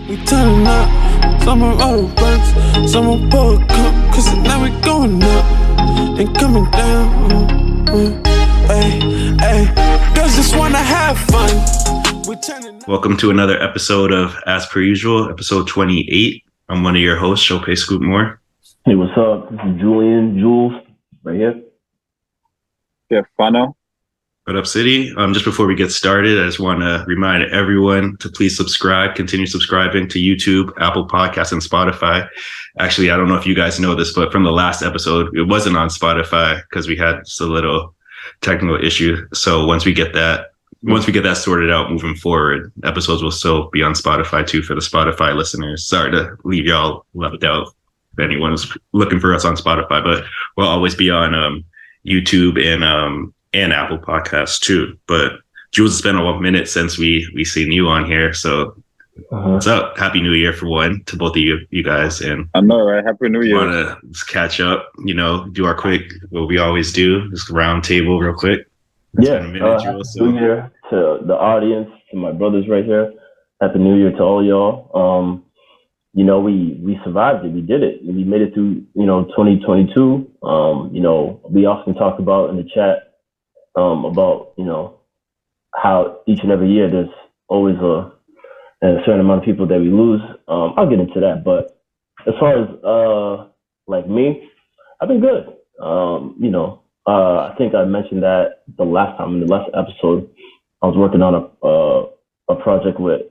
We turning up, some of all the works, some of pull a cup, cause now we going up and coming down. Girls just wanna have fun. We turning up. Welcome to another episode of As Per Usual, episode 28. I'm one of your hosts, Chopay Scoopmore. Hey, what's up? This is Jules, right here. Yeah, Fano. What up, City? Just before we get started, I just want to remind everyone to please subscribe, continue subscribing to YouTube, Apple Podcasts, and Spotify. Actually, I don't know if you guys know this, but from the last episode, it wasn't on Spotify because we had just a little technical issue. So once we get that sorted out moving forward, episodes will still be on Spotify too for the Spotify listeners. Sorry to leave y'all left out if anyone's looking for us on Spotify, but we'll always be on YouTube and Apple Podcasts too. But Jules, it's been a minute since we seen you on here. So what's up? Happy New Year for one to both of you guys. And I know, right? Happy New Year. Want to just catch up, do our quick, what we always do, just round table real quick. Happy New Year to the audience, to my brothers right here. Happy New Year to all y'all. We survived it. We did it. We made it through, 2022. We often talk about in the chat about, how each and every year there's always a certain amount of people that we lose. I'll get into that. But as far as like me, I've been good. I think I mentioned that the last time in the last episode, I was working on a project with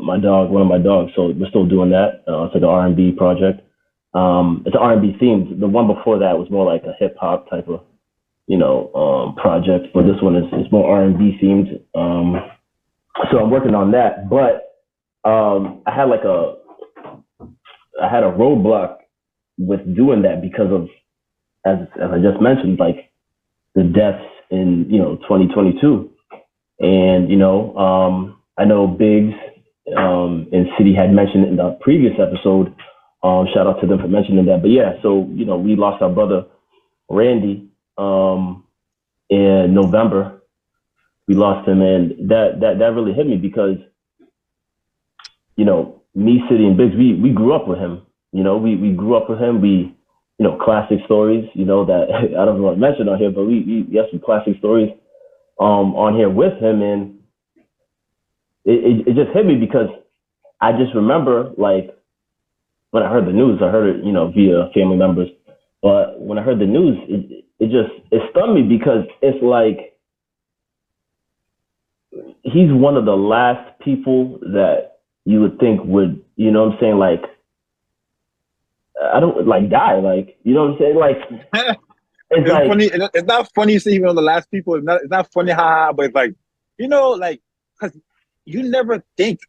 my dog, one of my dogs. So we're still doing that. It's like an R&B project. It's an R&B themed. The one before that was more like a hip hop type of, project. But this one is more R&B themed. So I'm working on that. But I had a roadblock with doing that because of, as I just mentioned, like the deaths in 2022. And I know Biggs and City had mentioned in the previous episode. Shout out to them for mentioning that. But yeah, so we lost our brother Randy in November. We lost him, and that really hit me because me, City, and Biggs, we grew up with him. We grew up with him. We classic stories. That I don't want to mention on here, but we have some classic stories on here with him, and it just hit me because I just remember, like, when I heard the news, I heard it, via family members. But when I heard the news, it stunned me because it's like he's one of the last people that you would think would, like, I don't like die, like, like it's like, funny. It's not funny to see even on the last people. It's not funny, but it's like, because you never think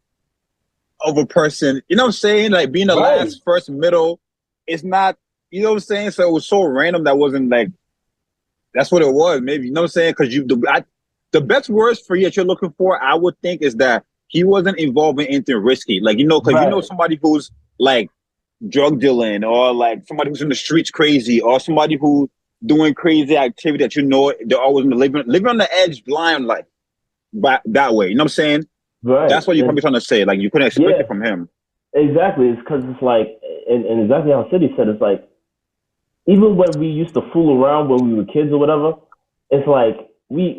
of a person, like being the last, first, middle. It's not, So it was so random that wasn't like, that's what it was, maybe, because the best words for you that you're looking for, I would think, is that he wasn't involved in anything risky. Like, because somebody who's like drug dealing, or like somebody who's in the streets crazy, or somebody who doing crazy activity that they're always living on the edge, blind, like, but that way, Right. That's what you're probably trying to say. Like, you couldn't expect it from him. Exactly. It's because it's like, and exactly how City said, it's like, even when we used to fool around when we were kids or whatever, it's like we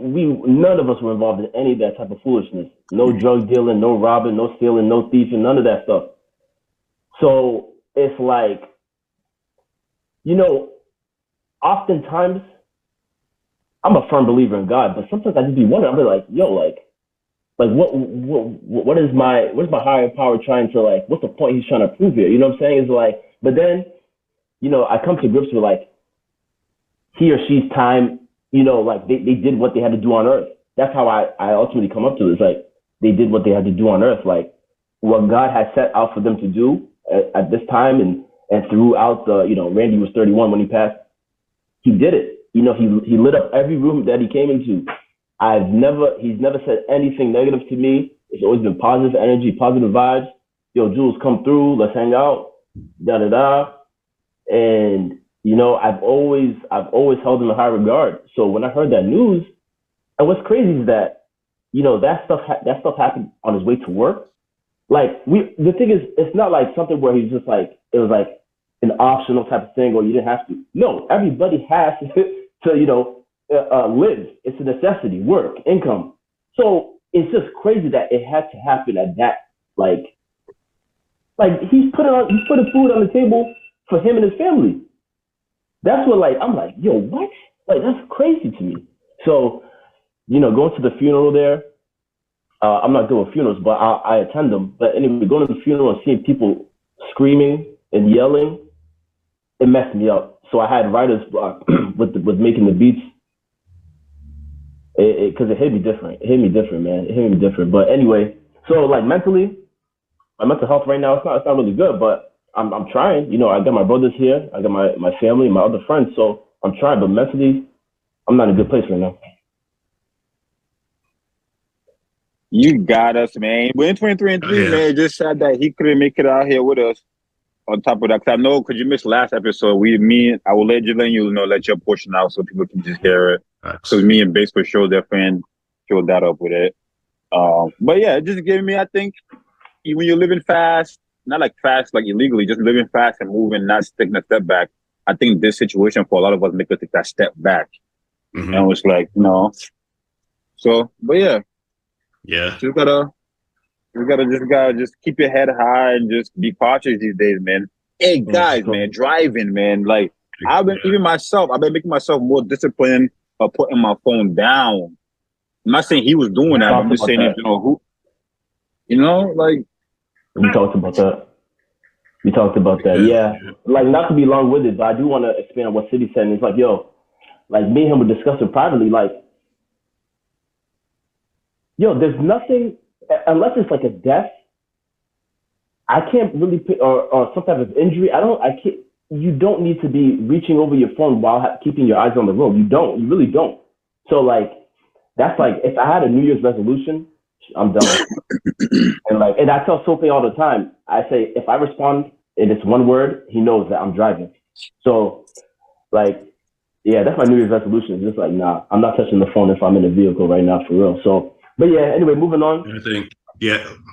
none of us were involved in any of that type of foolishness. No drug dealing, no robbing, no stealing, no thieving, none of that stuff. So it's like, oftentimes I'm a firm believer in God, but sometimes I just be wondering, I'll be like, what is my higher power trying to, like, what's the point he's trying to prove here? You know what I'm saying? It's like, but then, I come to grips with, like, he or she's time, like they did what they had to do on earth. That's how I ultimately come up to it. It's like, they did what they had to do on earth. Like, what God had set out for them to do at this time and throughout the, Randy was 31 when he passed. He did it. He lit up every room that he came into. He's never said anything negative to me. It's always been positive energy, positive vibes. Yo, Jules, come through. Let's hang out. Da-da-da. And, I've always held him in high regard. So when I heard that news, and what's crazy is that, that stuff happened on his way to work. like the thing is, it's not like something where he's just like, it was like an optional type of thing or you didn't have to. No, everybody has to, live. It's a necessity, work, income. So it's just crazy that it had to happen at that, like he's putting food on the table for him and his family. That's what, like, I'm like, yo, what? Like, that's crazy to me. So, going to the funeral there, I'm not good with funerals, but I attend them. But anyway, going to the funeral and seeing people screaming and yelling, it messed me up. So I had writer's block with making the beats, because it hit me different. It hit me different, man. It hit me different. But anyway, so like mentally, my mental health right now, it's not really good, but I'm trying. I got my brothers here, I got my family, my other friends, so I'm trying. But mentally, I'm not in a good place right now. You got us, man. But in 23 and 3, man, just said that he couldn't make it out here with us. On top of that, because I know, because you missed last episode, I will let you let your portion out so people can just hear it. So me and Bass for sure, their friend, filled that up with it. But yeah, it just gave me, I think, when you're living fast, not like fast, like illegally, just living fast and moving, not taking a step back. I think this situation for a lot of us make us take that step back. Mm-hmm. And it's like, So, but yeah. Yeah. You gotta just keep your head high and just be cautious these days, man. Hey guys, man, driving, man. Like I've been making myself more disciplined by putting my phone down. I'm not saying he was doing that. I'm just saying, like we talked about that. Yeah. Like, not to be long-winded, but I do want to expand on what City said. And it's like, yo, like me and him were discussing privately, like, yo, there's nothing, unless it's like a death, I can't really pick, or some type of injury. You don't need to be reaching over your phone while keeping your eyes on the road. You really don't. So like, that's like, if I had a New Year's resolution, I'm done. and I tell Sophie all the time, I say, if I respond and it's one word, he knows that I'm driving. So like, yeah, that's my New Year's resolution. It's just like, nah, I'm not touching the phone if I'm in a vehicle right now, for real. So, but yeah, anyway, moving on.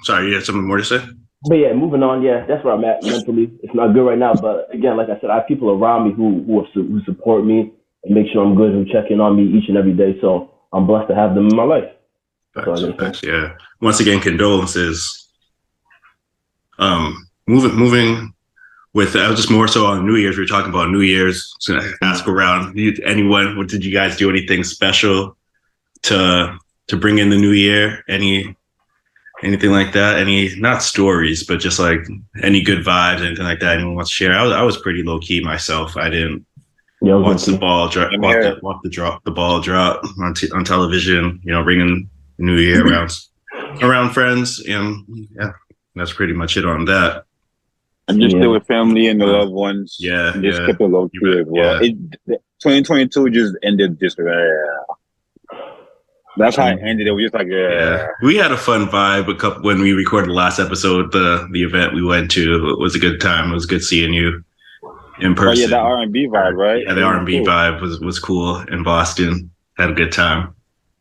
Sorry, you had something more to say? But yeah, moving on. Yeah, that's where I'm at mentally. It's not good right now, but again, like I said, I have people around me who support me and make sure I'm good, who check in on me each and every day. So I'm blessed to have them in my life. Thanks. Yeah. Once again, condolences. Moving with that, just more so on New Year's. We were talking about New Year's. So I ask around anyone, what did you guys do? Anything special to bring in the new year? Anything like that? Any, not stories, but just like any good vibes, anything like that anyone wants to share? I was pretty low key myself. I didn't watch the ball drop, the ball drop on television. Ringing the new year around friends, and yeah, that's pretty much it on that. And just stay with family and the loved ones. Yeah, and just keep it low key as well. 2022 just ended just that's how it ended. It was just like, we had a fun vibe when we recorded the last episode. The event we went to, it was a good time. It was good seeing you in person. Oh yeah, that R&B vibe, right? Yeah, the R&B vibe was cool in Boston. Had a good time.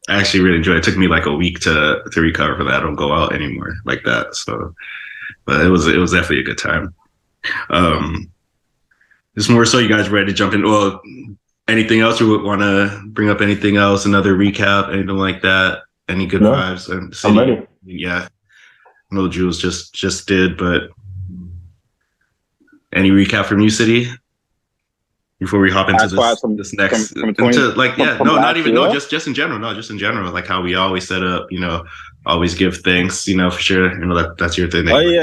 I actually really enjoyed it. It took me like a week to recover from that. I don't go out anymore like that. So, but it was definitely a good time. Just more so, you guys ready to jump in? Well, anything else you would want to bring up? Anything else? Another recap? Anything like that? Any good vibes? I'm ready. Yeah, I know Jules just did, but any recap from you, City? Before we hop into this next, just in general, like how we always set up, always give thanks, for sure, that's your thing. We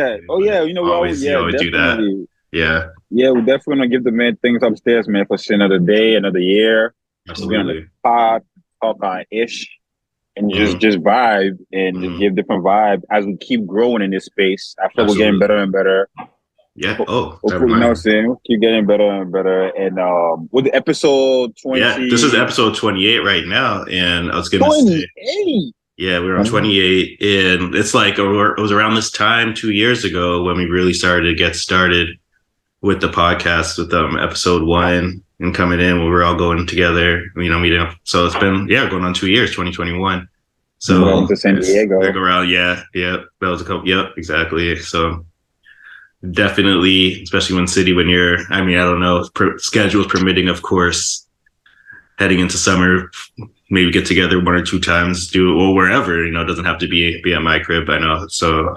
always do that. Yeah, we're definitely gonna give the man things upstairs, man, for another day, another year. Absolutely. Talk on ish, and just vibe and just give different vibes as we keep growing in this space. I feel we're getting better and better. Yeah. Hopefully, keep getting better and better. And with the episode 20. Yeah, this is episode 28 right now, and I was gonna 28. say, yeah, we were on 28, and it's like it was around this time 2 years ago when we really started to get started with the podcast, with episode 1 and coming in when we were all going together, meeting up. So it's been going on 2 years, 2021. So to San Diego. Around, yeah. That was a couple. Yep, exactly. So definitely, especially when you're, I mean, I don't know, schedules permitting, of course, heading into summer, maybe get together 1 or 2 times, or wherever, it doesn't have to be at my crib. I know. So,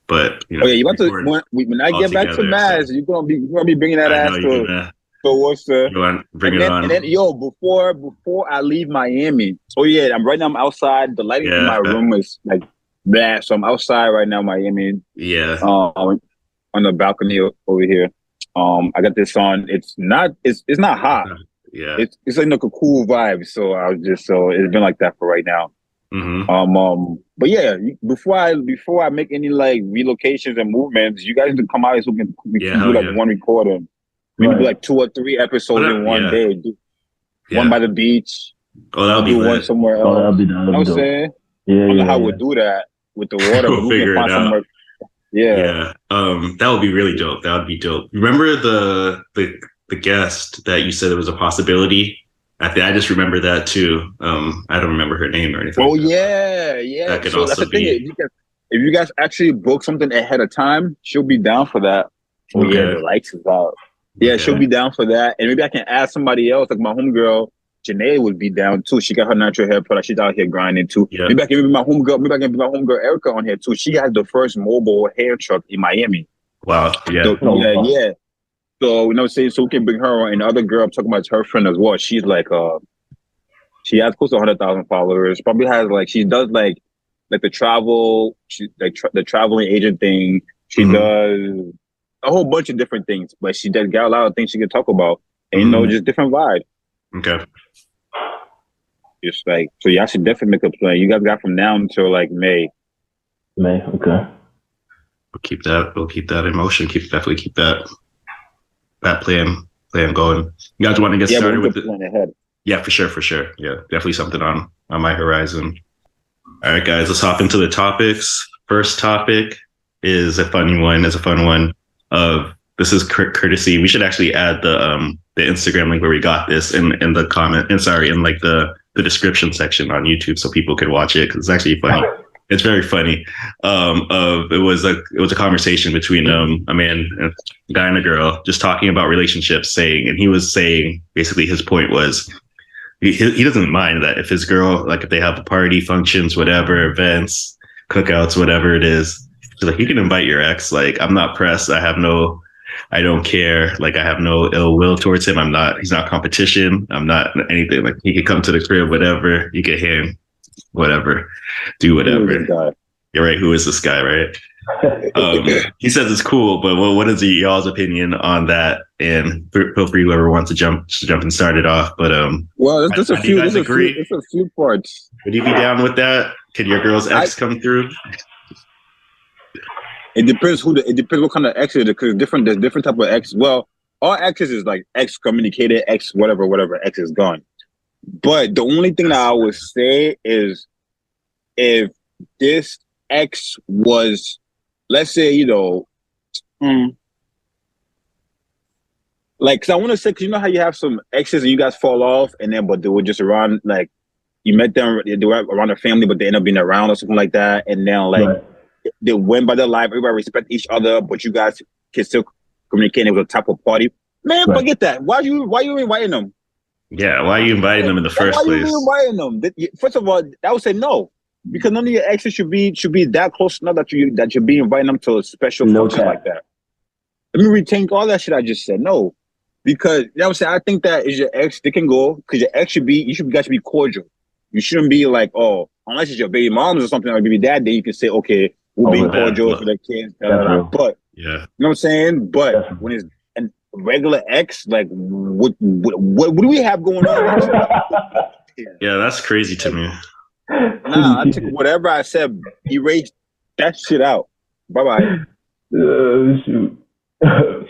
but you want to when I get back to Mass, you're gonna be bringing that ass to Worcester. Bring it on. And then, before I leave Miami, I'm outside. The lighting in my room is like bad, so I'm outside right now, Miami. Yeah. On the balcony over here. I got this on. It's not hot. Yeah. It's like a cool vibe. So it's been like that for right now. Mm-hmm. But yeah, before I make any like relocations and movements, you guys need to come out so we can do like one recording. Maybe do like 2 or 3 episodes in one day. Do one by the beach. Oh, that'll be lit. One somewhere else. Oh, that'll be dope. I'm saying, I don't know how we'll do that with the water. We'll figure it out. Yeah. That would be really dope. That would be dope. Remember the guest that you said it was a possibility? I just remember that too. I don't remember her name or anything. Oh yeah. That could so also that's the be. Thing. If you guys actually book something ahead of time, she'll be down for that. Oh Okay. yeah, the lights is out. Yeah, okay. She'll be down for that, and maybe I can add somebody else, like my homegirl Janae would be down too. She got her natural hair product. She's out here grinding too. Yeah. Maybe I can be my homegirl Erica on here too. She has the first mobile hair truck in Miami. Wow. Yeah. So, yeah. So saying, so we can bring her on. And the other girl I'm talking about is her friend as well. She's like she has close to 100,000 followers. Probably has like, she does like the travel, the traveling agent thing. She does a whole bunch of different things, but she does got a lot of things she can talk about, and just different vibe. Okay. Just like, so y'all should definitely make a plan. You guys got from now until like May. Okay. We'll keep that in motion. Definitely keep that plan going. You guys want to get started with it? Ahead. Yeah, for sure. Yeah, definitely something on my horizon. All right, guys, let's hop into the topics. First topic is a fun one. This is courtesy. We should actually add the Instagram link where we got this in the comment. In like the description section on YouTube, so people could watch it, because it's actually funny. It's very funny. It was a conversation between a guy and a girl, just talking about relationships, and he was saying, basically his point was, he doesn't mind that if his girl, like if they have a party, functions, whatever, events, cookouts, whatever it is, like, you can invite your ex. Like, I'm not pressed. I don't care. Like, I have no ill will towards him. He's not competition. I'm not anything. Like, he could come to the crib, whatever. You get him, whatever, do whatever. You're right. Who is this guy, right? He says it's cool, but what is y'all's opinion on that? And feel free, whoever wants to jump and start it off. But well, there's a few parts. Would you be down with that? Could your girl's ex come through? It depends what kind of ex it is, because there's different type of ex. Well, all exes is like excommunicated, ex whatever ex is gone. But the only thing that I would say is, if this ex was, let's say, like, cause I want to say, cause you know how you have some exes and you guys fall off, but they were just around, like, you met them, they were around their family, but they end up being around or something like that, and now like they went by their life, everybody respect each other, but you guys can still communicate. It was a type of party. Man, forget that. Why you inviting them? Yeah, why are you inviting them in the first place? Why are you inviting them? First of all, I would say no, because none of your exes should be that close enough that you're being inviting them to a special function like that. Let me rethink all that shit I just said. No, because you know what I'm saying, I think that is your ex. They can go, because your ex you guys should be cordial. You shouldn't be like, oh, unless it's your baby moms or something, or baby dad, then you can say, okay, we'll be cordial for the kids. But you know what I'm saying. But when it's a regular ex, like, what do we have going on? Yeah, that's crazy to me. Nah, I took whatever I said, erase that shit out. Bye bye. Shoot. I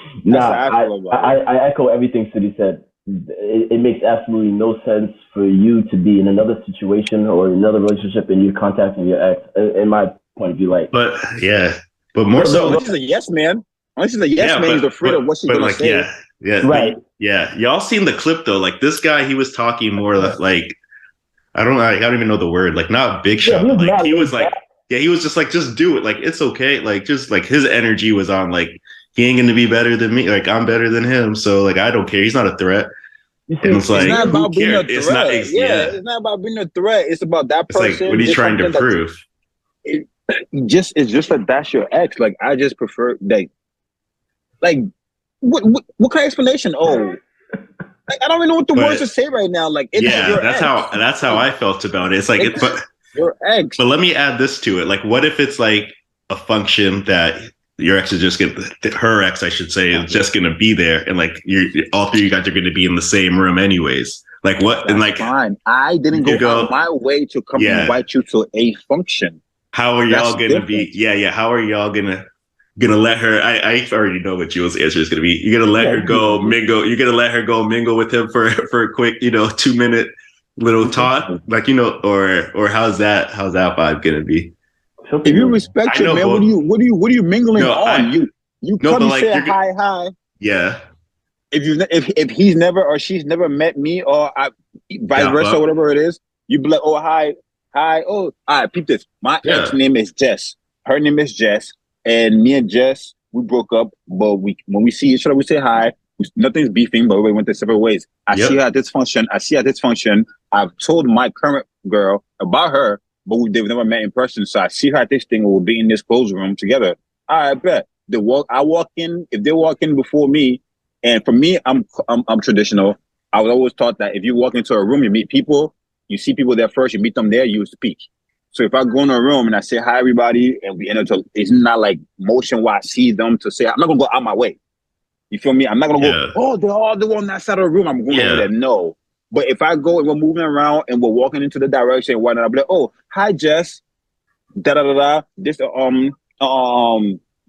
echo everything City said. It makes absolutely no sense for you to be in another situation or another relationship and you're contacting your ex. In my point of view, like. But more so, unless she's a yes man. Unless she's a yes man, he's afraid of what she's gonna say. Yeah, right. Yeah, y'all seen the clip though? Like, this guy, he was talking more like, I don't even know the word. Like not big shot. Like he was like, yeah, he was just like, just do it. Like it's okay. Like just like his energy was on. Like he ain't gonna be better than me. Like I'm better than him. So like I don't care. He's not a threat. And it's like, not about being a threat. It's not about being a threat. It's about that person. It's like, what are you trying to prove? It's just like that's your ex. Like I just prefer like what kind of explanation? Oh, like, I don't even know what the words to say right now. Like that's how I felt about it. It's like but your ex. But let me add this to it. Like, what if it's like a function that your ex is just her ex, I should say, is just gonna be there, and like all three of you guys are gonna be in the same room anyways. Like what? That's and like fine. I didn't go out my way to come invite you to a function. How are y'all gonna be? Yeah. How are y'all gonna let her? I already know what Jules' answer is gonna be. You're gonna let her go mingle. You're gonna let her go mingle with him for a quick 2-minute little talk, like or how's that vibe gonna be? If you respect your man, what are you mingling on? You come and say hi. Yeah. If he's never or she's never met me or vice versa or whatever it is, you be like, oh hi, oh all right, peep this. My ex name is Jess. Her name is Jess, and me and Jess we broke up. But when we see each other, we say hi. Nothing's beefing, but we went their separate ways. I see her at this function. I've told my current girl about her, but they've never met in person. So I see her at this thing, we'll be in this closed room together. I bet. I walk in, if they walk in before me, and for me, I'm traditional. I was always taught that if you walk into a room, you meet people, you see people there first, you meet them there, you speak. So if I go in a room and I say hi everybody, and we enter, it's not like motion where I see them to say, I'm not gonna go out my way. You feel me? I'm not gonna go, oh, they're all the one on that side of the room. I'm going over there. No. But if I go and we're moving around and we're walking into the direction and whatnot, I'll be like, oh, hi Jess. This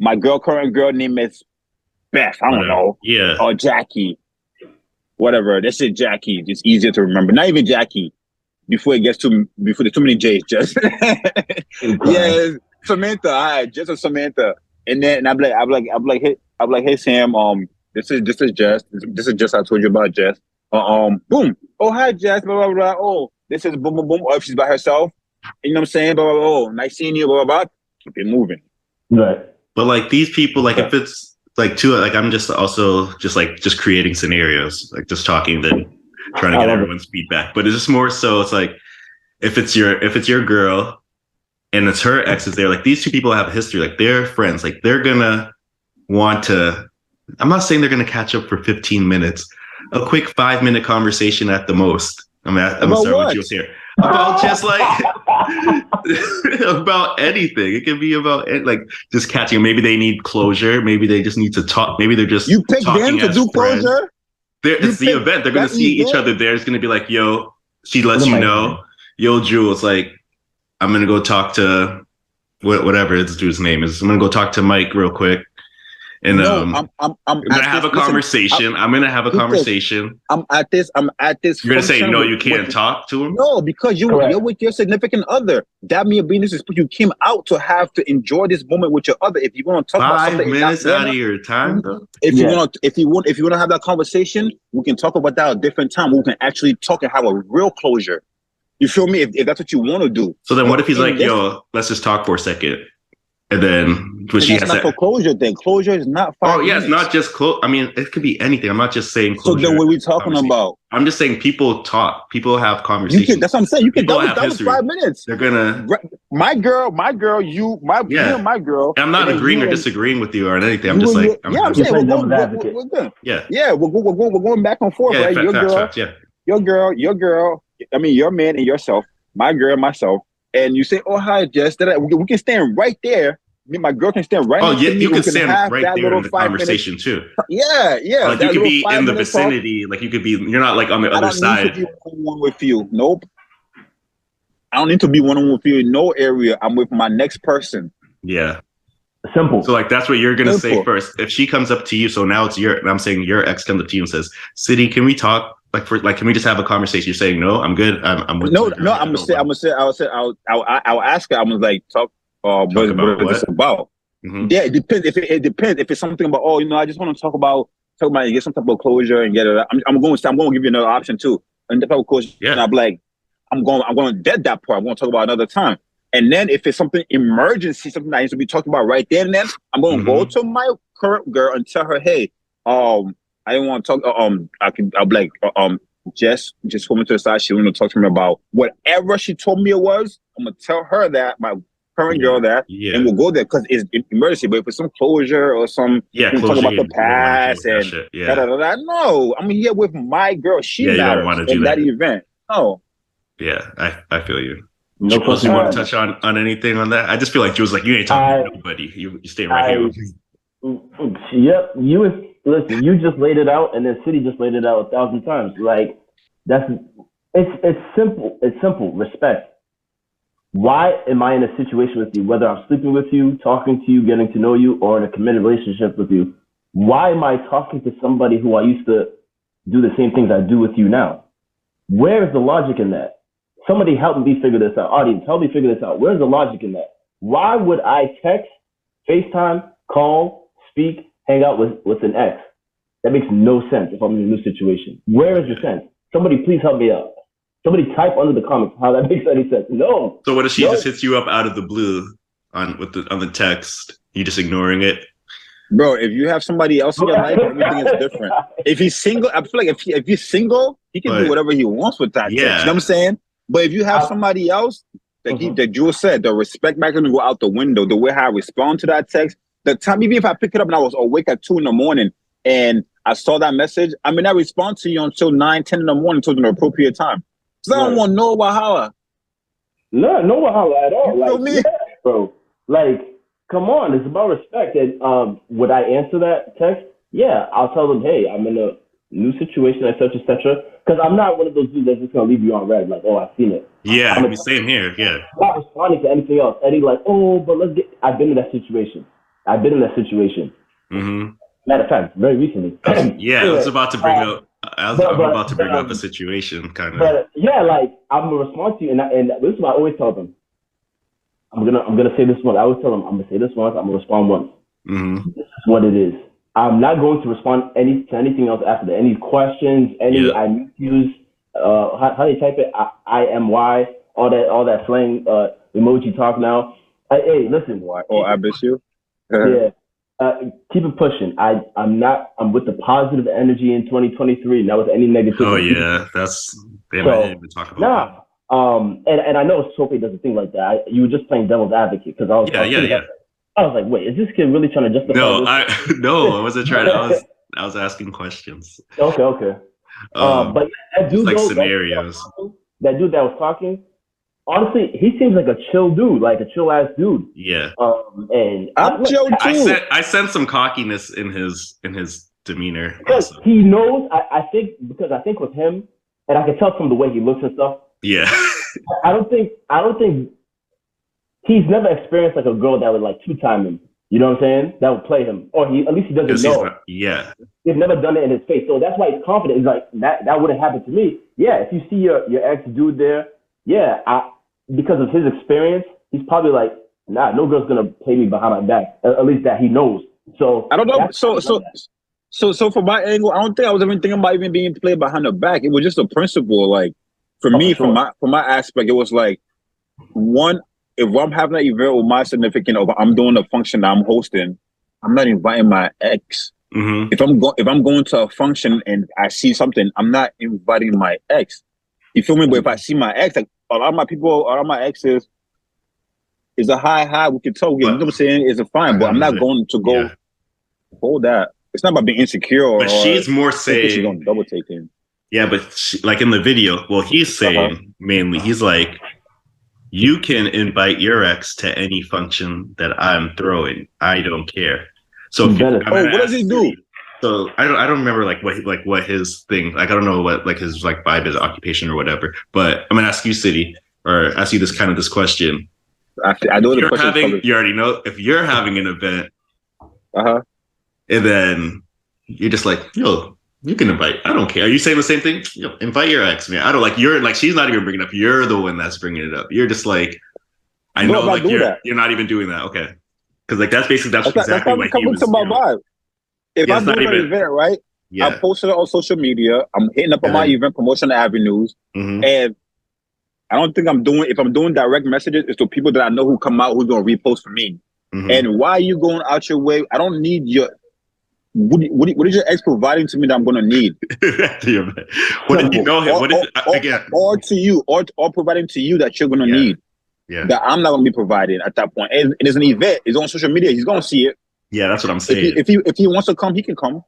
my current girl name is Beth. I don't know. Yeah. Or Jackie. Whatever. This is Jackie. It's easier to remember. Not even Jackie. Before there's too many J's, Jess. Yeah, Samantha. All right, Jess or Samantha. And then I'm like, hey Sam, this is Jess. This is Jess I told you about, Jess. Boom. Oh, hi Jess, blah blah blah. Oh, this is boom boom boom. Or if she's by herself, you know what I'm saying? Blah blah blah. Oh, nice seeing you, blah blah blah. Keep it moving. Right. But like these people, like if it's like I'm just also just creating scenarios, like just talking, then trying to get everyone's feedback. But it's just more so it's like if it's your girl and it's her exes there, like these two people have a history, like they're friends, like they're gonna want to, I'm not saying they're gonna catch up for 15 minutes, a quick 5-minute conversation at the most. I'm gonna start with Jules here. About just like about anything. It can be about like just catching. Maybe they need closure. Maybe they just need to talk. Maybe they're just you pick them to do closure. It's the event. They're gonna see each other there. It's gonna be like, yo, she lets you know, yo, Jules, like I'm gonna go talk to whatever this dude's name is. I'm gonna go talk to Mike real quick. And I'm gonna have a conversation. I'm gonna have a conversation. I'm at this. You're gonna say no, you can't talk to him. No, because you're with your significant other. That means being this is you came out to have to enjoy this moment with your other. If you want to talk about something, 5 minutes out of your time, though. If you want to have that conversation, we can talk about that at a different time. We can actually talk and have a real closure. You feel me? If that's what you want to do. So then, what if he's like, yo, let's just talk for a second. And then, but she has not for closure. Then closure is not 5 minutes. It's not just close. I mean, it could be anything. I'm not just saying closure. So then, what are we talking about? I'm just saying people talk. People have conversations. That's what I'm saying. You can that was 5 minutes. They're gonna. My girl, you, my girl. I'm not agreeing or disagreeing with you or anything. I'm just like, I'm saying we're good. Yeah, we're going back and forth, right? Your girl. I mean, your man and yourself. My girl, myself. And you say, "Oh, hi, Jess." We can stand right there. Me, my girl can stand right. Oh, yeah, you can stand right there in the conversation too. Yeah. Like you could be in the vicinity. Like you could be. You're not like on the other side. I don't need to be one-on-one with you. Nope. I don't need to be one-on-one with you in no area. I'm with my next person. Yeah. Simple. So like that's what you're gonna say first. If she comes up to you, so now it's I'm saying your ex comes up to you and says, "City, can we talk? Can we just have a conversation?" You're saying, "No, I'm good. I'm with no. I'm gonna say. I'll ask her. I'm gonna like talk. What is this about? Mm-hmm. Yeah, it depends. It depends. If it's something about, I just want to talk about get some type of closure and get it. I'm going to give you another option too. And the type of closure. Yeah. And I'm like, I'm going to dead that part. I'm going to talk about another time. And then if it's something emergency, something that needs to be talked about right there and then, I'm going to go to my current girl and tell her, hey, I didn't want to talk. I'll be like, Jess just pulled me to the side. She wanted to talk to me about whatever she told me it was. I'm gonna tell her that, my current girl that, and we'll go there because it's an emergency. But if it's some closure or some talk about the past and no, I'm here with my girl. She matters in that event. No. Yeah, I feel you. No, you want to touch on anything on that? I just feel like you was like, you ain't talking to nobody. You stay right here with me. Yep, listen, you just laid it out, and then City just laid it out 1,000 times. Like, it's simple. It's simple. Respect. Why am I in a situation with you, whether I'm sleeping with you, talking to you, getting to know you, or in a committed relationship with you? Why am I talking to somebody who I used to do the same things I do with you now? Where is the logic in that? Somebody help me figure this out. Audience, help me figure this out. Where's the logic in that? Why would I text, FaceTime, call, speak, hang out with an ex? That makes no sense if I'm in a new situation. Where is the sense? Somebody please help me out. Somebody type under the comments how that makes any sense. No. So what if she just hits you up out of the blue on the text? You just ignoring it? Bro, if you have somebody else in your life, everything is different. If he's single, I feel like if he's single, he can do whatever he wants with that text. You know what I'm saying? But if you have somebody else, that Jules said, the respect back gonna go out the window. The way how I respond to that text, the time, even if I pick it up and I was awake at 2 a.m. and I saw that message, I may not respond to you until 9, 10 in the morning until the appropriate time. Because I don't want no wahala. No wahala at all. You feel me? Yeah, bro. Like, come on, it's about respect. And would I answer that text? Yeah, I'll tell them, hey, I'm in a new situation, etc., etc. Because I'm not one of those dudes that's just gonna leave you on red, like, oh, I've seen it. Yeah, same here. Yeah. I'm not responding to anything else. Eddie, like, oh, but I've been in that situation. Mm-hmm. Matter of fact, very recently. Yeah, I was about to bring up. I'm about to bring up a situation, kind of. But yeah, like, I'm gonna respond to you, and this is what I always tell them. I'm gonna say this once. I always tell them I'm gonna say this once. I'm gonna respond once. Mm-hmm. This is what it is. I'm not going to respond to anything else after that. Any questions, I misuse, how do you type it? IMY, all that slang emoji talk now. Hey, listen. I miss you. Yeah. Keep it pushing. I'm with the positive energy in 2023, not with any negativity. Oh yeah, I didn't even talk about that. And I know Sophie does a thing like that. You were just playing devil's advocate because I was I was like, wait, is this kid really trying to justify this? I wasn't trying to. I was asking questions. Okay. But that dude, like scenarios. That dude that was talking, honestly, he seems like a chill dude, like a chill ass dude. Yeah. And I'm chill too. I sense some cockiness in his demeanor. Because he knows. I think with him, and I can tell from the way he looks and stuff. Yeah. I don't think he's never experienced like a girl that would like 2-time him. You know what I'm saying? That would play him, or at least he doesn't know. He's never done it in his face, so that's why he's confident. He's like, that wouldn't happen to me. Yeah, if you see your ex dude there, because of his experience, he's probably like, nah, no girl's gonna play me behind my back. At least that he knows. So I don't know. So from my angle, I don't think I was even thinking about even being played behind the back. It was just a principle. Like for me, from my aspect, it was like, one, if I'm having an event with my significant other, I'm doing a function that I'm hosting, I'm not inviting my ex. Mm-hmm. If I'm going to a function and I see something, I'm not inviting my ex. You feel me? But if I see my ex, like a lot of my exes is a high, we can talk. You know what I'm saying? It's a fine, but I'm not going to go hold that. It's not about being insecure. But she's more saying she's gonna double take him. Yeah, but like in the video, well, he's saying mainly, he's like, you can invite your ex to any function that I'm throwing. I don't care. So what does he do? So I don't remember what his thing, like I don't know what like his like vibe is, occupation or whatever. But I'm gonna ask you, City, or ask you this question. I know the question. You already know if you're having an event, and then you're just like, yo, you can invite. I don't care. Are you saying the same thing? Yo, invite your ex, man. I don't like. You're like, she's not even bringing it up. You're the one that's bringing it up. You're just like, I know, like you're not even doing that. Okay, because like that's exactly what he was. My vibe. If I'm doing an event, right? Yeah. I posted it on social media. I'm hitting up on my event promotion avenues, and I don't think if I'm doing direct messages, it's to people that I know who come out who's gonna repost for me. Mm-hmm. And why are you going out your way? I don't need your. What is your ex providing to me that I'm gonna need? What if you know him? Or to you, or providing to you that you're gonna need. Yeah. That I'm not gonna be providing at that point. And it's an event. It's on social media. He's gonna see it. Yeah, that's what I'm saying. If he wants to come, he can come.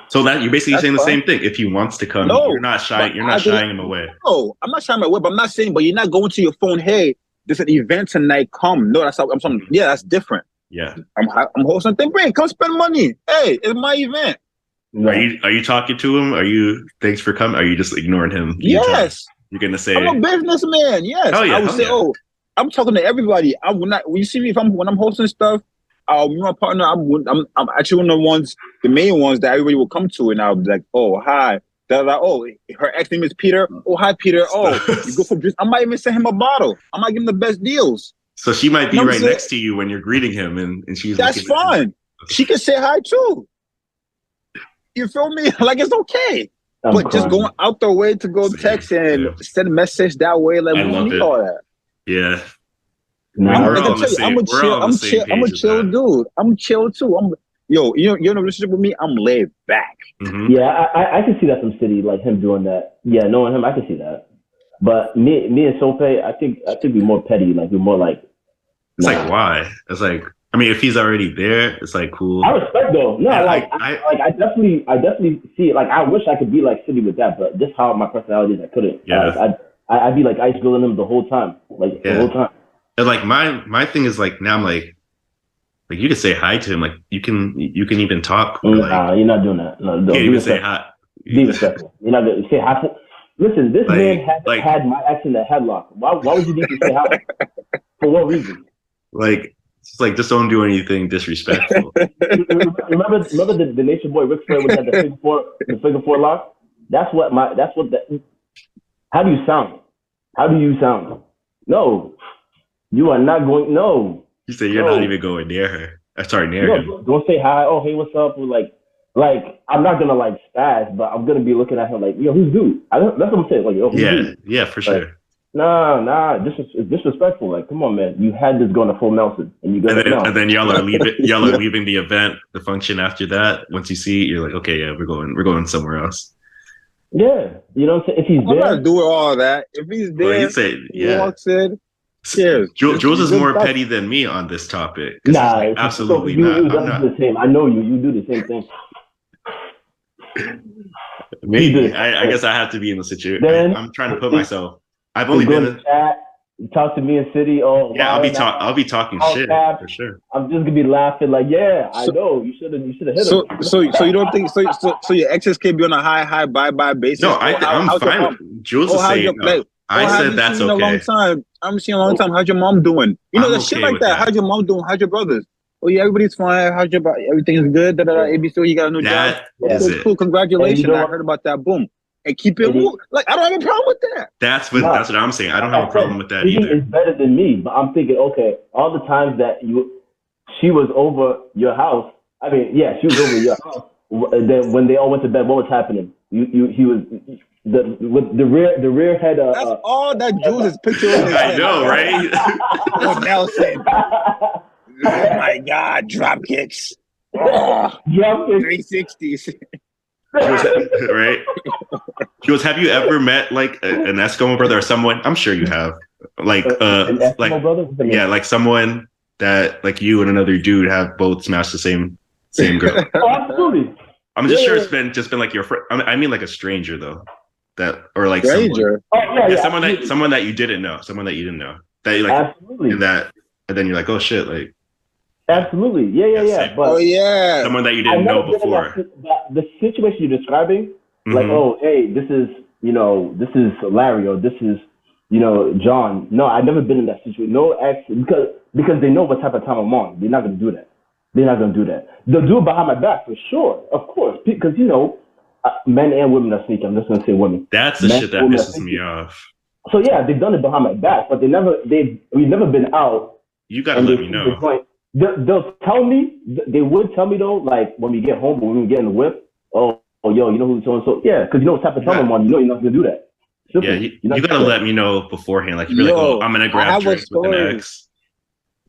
So that you're basically saying the same thing. If he wants to come, you're not shying him away. No, I'm not shying him away. But I'm not saying. But you're not going to your phone. Hey, there's an event tonight. Come. No, that's how I'm saying. Yeah, that's different. Yeah, I'm hosting something. Bring, come spend money. Hey, it's my event. Are you talking to him? Are you thanks for coming? Are you just ignoring him? Yes. You're gonna say I'm a businessman. Yes. Oh yeah. I would say, I'm talking to everybody. When you see me when I'm hosting stuff. My partner, I'm actually one of the ones, the main ones that everybody will come to, and I'll be like, oh, hi. They're like, oh, her ex name is Peter. Oh, hi, Peter. Oh, you go for drinks. I might even send him a bottle. I might give him the best deals. So she might be right next to you when you're greeting him, and she's. That's fine. She can say hi too. You feel me? Like it's okay. But just going out the way to go text and send a message that way, like we don't need all that. Yeah. I'm a chill dude. I'm chill too. You're in a relationship with me. I'm laid back. Mm-hmm. Yeah, I can see that from City, like him doing that. Yeah, knowing him, I can see that. But me and Sope, I think we're more petty. Like we're more like. It's like why? It's like I mean, if he's already there, it's like cool. I respect though. No, yeah, I definitely see it. Like I wish I could be like City with that, but just how my personality is, I couldn't. Yeah. I'd be like ice grilling him the whole time, the whole time. And like my thing is like now I'm like you can say hi to him, like you can even talk. Nah, you're not doing that. No, you can't even say hi. Be respectful. You're not gonna say hi. Listen, this man had my ex in the headlock. Why would you need to say hi? For what reason? Like it's like just don't do anything disrespectful. remember the Nation Boy Ric Flair when he had the figure four lock? How do you sound? How do you sound? No. You are not going. No. You say you're not even going near her. Sorry, near him. Don't say hi. Oh, hey, what's up? Or like I'm not gonna like spaz, but I'm gonna be looking at him like, yo, who's dude? That's what I'm saying. Like, yo, who's dude? Yeah, for sure. Like, nah, it's disrespectful. Like, come on, man. You had this going to full Nelson, and you got and then y'all are leaving. Y'all are leaving the event, the function after that. Once you see, you're like, okay, yeah, we're going somewhere else. Yeah, you know what I'm saying. If he's there, I'm not doing all that. If he's there, he walks in. Cheers. Jules is more petty than me on this topic. Nah, like, absolutely not. I'm not the same. I know you. You do the same thing. Maybe I guess I have to be in the situation. I'm trying to put myself. I've only been in chat. You talk to me in City. Oh, yeah, I'll be talking shit for sure. I'm just gonna be laughing like, yeah, I know you should have hit him. So you don't think so your exes can be on a high bye basis? No, I'm fine. Jules is saying. I said that's okay. I haven't seen a long time. How's your mom doing? You know, the shit like that. How's your mom doing? How's your brothers? Oh yeah, everybody's fine. How's your everything's good? ABC, you got a new job. That's cool. Congratulations. I heard about that. Boom. And keep it like I don't have a problem with that. That's what I'm saying. I don't have a problem with that either. It's better than me, but I'm thinking, okay, all the times that she was over your house. I mean, yeah, she was over your house. Then when they all went to bed, what was happening? He was. The rear head. That's all that Jules is picturing. I know, right? Oh, Nelson. Oh my God, drop kicks. Oh, drop kicks. 360s. Right? Jules, have you ever met like an Eskimo brother or someone? I'm sure you have. Like an Eskimo brother? Yeah, like someone that like you and another dude have both smashed the same girl. Oh, absolutely. I'm just sure it's been like your friend. I mean like a stranger though. That or like stranger. Someone that you didn't know. Someone that you didn't know. That you like absolutely. And then you're like, oh shit, like absolutely. Yeah. But someone that you didn't know before. The situation you're describing, like, oh, hey, this is Larry, or this is, John. No, I've never been in that situation. No ex, because they know what type of time I'm on. They're not gonna do that. They'll do it behind my back for sure, of course, because men and women are sneaky. I'm just gonna say women. That's the shit that pisses me off. So yeah, they've done it behind my back, but we've never been out. You gotta let me know. They'll tell me. They would tell me though, like when we get home, when we get in the whip. Oh, yo, you know who so and so? Yeah, because you know what type of time I'm on. You know you're not gonna do that. Simple. Yeah, you gotta let me know beforehand. Like, you're like, oh, I'm gonna grab drinks with an ex.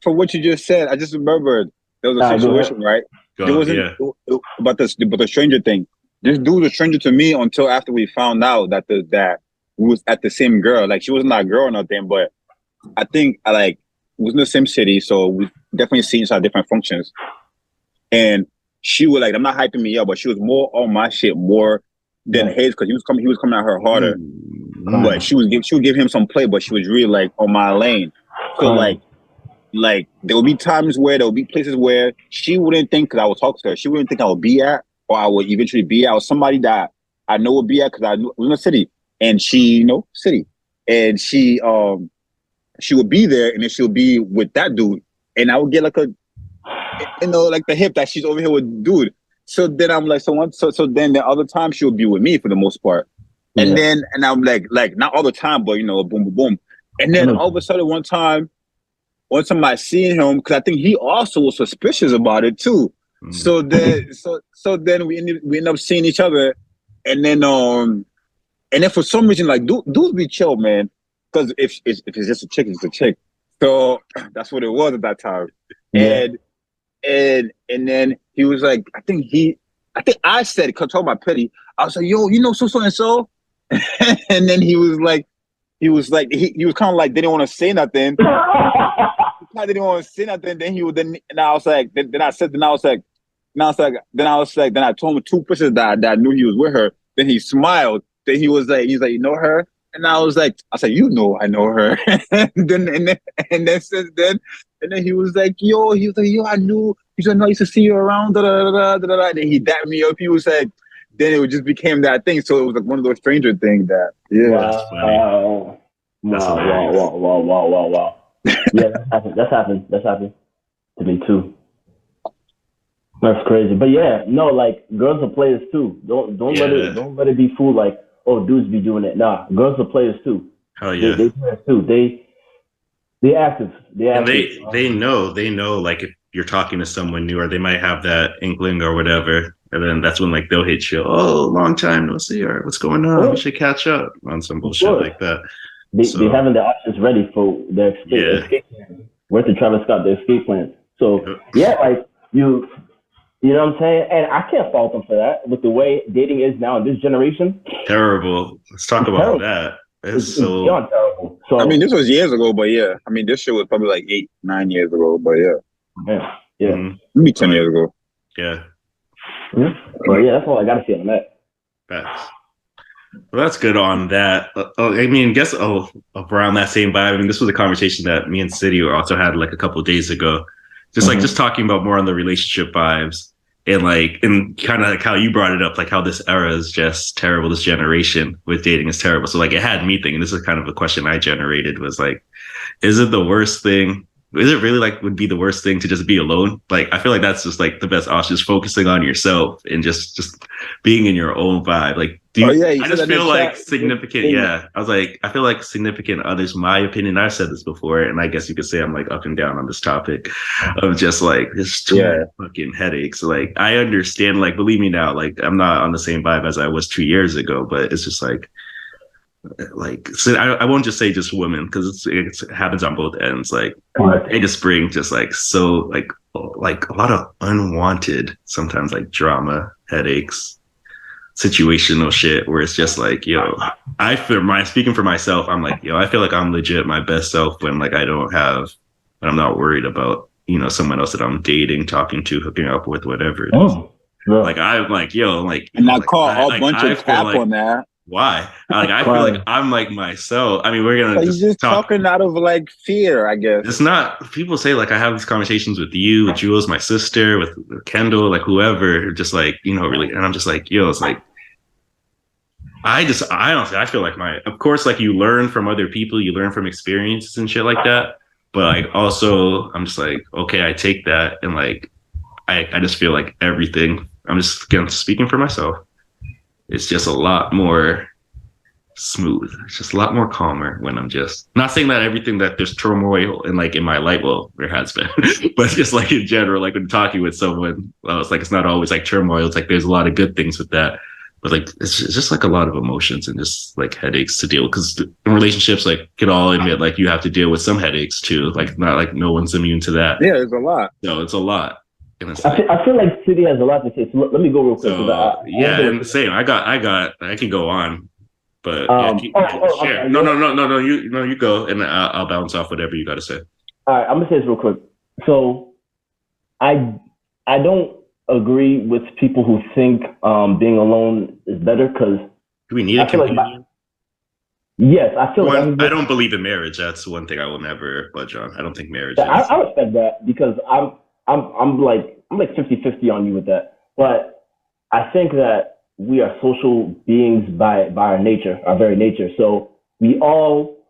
For what you just said, I just remembered there was a situation, right? There wasn't about the stranger thing. This dude was a stranger to me until after we found out that we was at the same girl. Like, she wasn't my girl or nothing, but I think we was in the same city, so we definitely seen each other at different functions. And she was like, I'm not hyping me up, but she was more on my shit more than his, because he was coming at her harder. But she would give him some play, but she was really like on my lane. So like there will be times where there will be places where she wouldn't think, because I would talk to her, she wouldn't think I would be at, or I would eventually be at, or somebody that I know would be at, because I was in the city, and she and she would be there, and then she'll be with that dude, and I would get like like the hip that she's over here with dude. So then I'm like, so then the other time she'll be with me for the most part, and I'm like not all the time, but boom, boom, boom, and then all of a sudden one time I seen him, because I think he also was suspicious about it too. So then we end up seeing each other, and then for some reason, like, dudes be chill, man, because if it's just a chick, it's a chick. So that's what it was at that time. And then he was like, I think I said, because talking about petty, I was like, yo, so and so, and then he was kind of like, they didn't want to say nothing. I didn't want to say nothing. Then I told him 2 pictures that I knew he was with her. Then he smiled. Then he's like, you know her? And I said, I know her. and then since then, and then he was like, yo, I knew. He said, no, I used to see you around. Da, da, da, da, da. Then he dapped me up. He was like, then it just became that thing. So it was like one of those stranger things that, That's funny. Wow. Yeah, that's happened to me too. That's crazy. But yeah, no, like, girls are players too. Don't let it be fooled like, oh, dudes be doing it. Nah, girls are players too. Hell yeah. They players too. They active. And they know like, if you're talking to someone new, or they might have that inkling or whatever, and then that's when like they'll hit you. Oh, long time no see. Or what's going on? We should catch up on some bullshit like that. They having the options ready for their escape plan. Where's the Travis Scott, their escape plan? So yeah, like you know what I'm saying? And I can't fault them for that. With the way dating is now in this generation. Terrible. Let's talk about that. It's so beyond terrible. So I mean, this was years ago, but yeah. I mean, this shit was probably like 8-9 years ago, but yeah. Maybe 10 years ago. Yeah. Well, yeah, that's all I gotta say on that. Facts. Well, that's good on that. I mean, I guess around that same vibe. I mean, this was a conversation that me and City also had like a couple of days ago. Just talking about more on the relationship vibes, and kind of like how you brought it up, like how this era is just terrible. This generation with dating is terrible. So like, it had me thinking, this is kind of a question I generated, was like, is it the worst thing? Is it really like would be the worst thing to just be alone? Like, I feel like that's just like the best option, just focusing on yourself and just being in your own vibe. Like, I just feel like significant. Yeah. I was like, I feel like significant others, my opinion, I've said this before, and I guess you could say I'm like up and down on this topic of just like, there's too many fucking headaches. Like, I understand, like, believe me now, like, I'm not on the same vibe as I was 2 years ago, but it's just like, so I won't just say just women, because it happens on both ends. Like, they just bring just like so like a lot of unwanted, sometimes like drama, headaches, situational shit, where it's just like, yo, speaking for myself, I'm like, yo, I feel like I'm legit my best self when like I'm not worried about someone else that I'm dating, talking to, hooking up with, whatever it is. Like, I'm like, yo, like, and I call a bunch of crap on that. Why? Like, I feel like I'm like myself. I mean, we're gonna just talking out of like fear, I guess. It's not. People say like, I have these conversations with you, with Jules, my sister, with Kendall, like whoever, just like really. And I'm just like, yo, it's like, I honestly, I feel like of course, like, you learn from other people, you learn from experiences and shit like that. But like, also, I'm just like, okay, I take that, and like, I just feel like everything. I'm just speaking for myself. It's just a lot more smooth. It's just a lot more calmer when I'm just not saying that everything that there's turmoil in my life. Well, there has been, but just like in general, like when talking with someone, it's like, it's not always like turmoil. It's like, there's a lot of good things with that. But like it's just like a lot of emotions and just like headaches to deal with. Because in relationships, like can all admit like you have to deal with some headaches too. Like not like no one's immune to that. Yeah, it's a lot. No, it's a lot. And it's I feel like City has a lot to say. So let me go real quick. So yeah, and same. I can go on, but share. No, you go, and I'll bounce off whatever you got to say. All right, I'm gonna say this real quick. So I don't agree with people who think being alone is better because do we need a companion? Yes, I feel like I don't believe in marriage. That's one thing I will never budge on. I don't think marriage. I respect that because I'm like 50-50 on you with that. But I think that we are social beings by our nature, our very nature. So we all,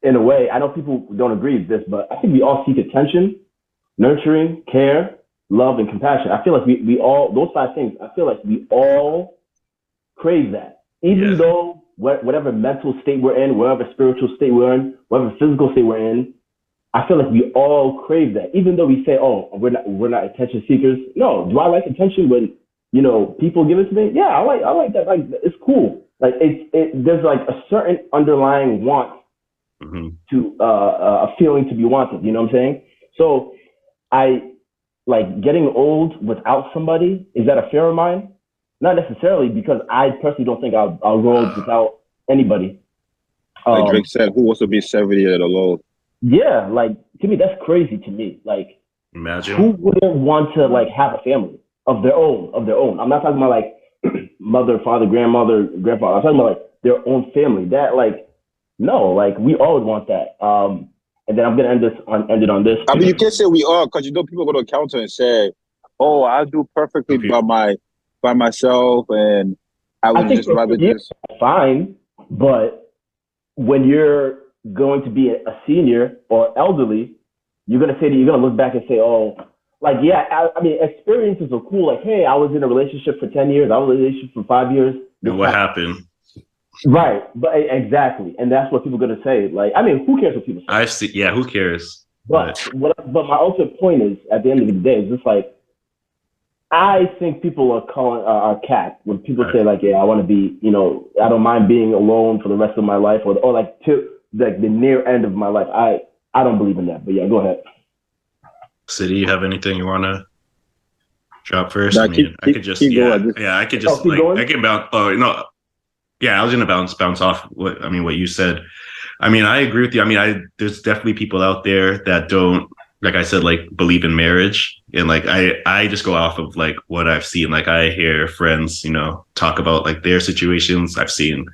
in a way, I know people don't agree with this, but I think we all seek attention, nurturing, care, love, and compassion. I feel like we all, those 5 things, I feel like we all crave that. Even though whatever mental state we're in, whatever spiritual state we're in, whatever physical state we're in, I feel like we all crave that. Even though we say, "Oh, we're not attention seekers." No, do I like attention when people give it to me? Yeah, I like that. Like it's cool. Like there's like a certain underlying want to a feeling to be wanted. You know what I'm saying? So I like getting old without somebody. Is that a fear of mine? Not necessarily, because I personally don't think I'll grow old without anybody. Like Drake said, "Who wants to be 70 at alone?" Yeah, like to me, that's crazy to me. Like, imagine who wouldn't want to like have a family of their own? I'm not talking about like mother, father, grandmother, grandfather. I'm talking about like their own family. That like, no, like we all would want that. And then I'm gonna end it on this. I mean, you can't say we are because people go to a counter and say, "Oh, I do perfectly by myself," and I would just rather just fine. But when you're going to be a senior or elderly, you're gonna look back and say, "Oh, like I mean, experiences are cool. Like, hey, I was in a relationship for 10 years. I was in a relationship for 5 years. And what happened?" Right, but exactly, and that's what people are gonna say. Like, I mean, who cares what people say? I see. Yeah, who cares? But my ultimate point is, at the end of the day, is just like I think people are calling are cat when people say like, "Yeah, I want to be, I don't mind being alone for the rest of my life," or like to like the near end of my life. I don't believe in that. But yeah, go ahead. City, you have anything you want to drop first? No, I could just going? I can bounce. Oh no, yeah, I was gonna bounce off what you said. I mean, I agree with you. I mean, there's definitely people out there that don't, like I said, like believe in marriage, and like I just go off of like what I've seen. Like I hear friends, talk about like their situations. I've seen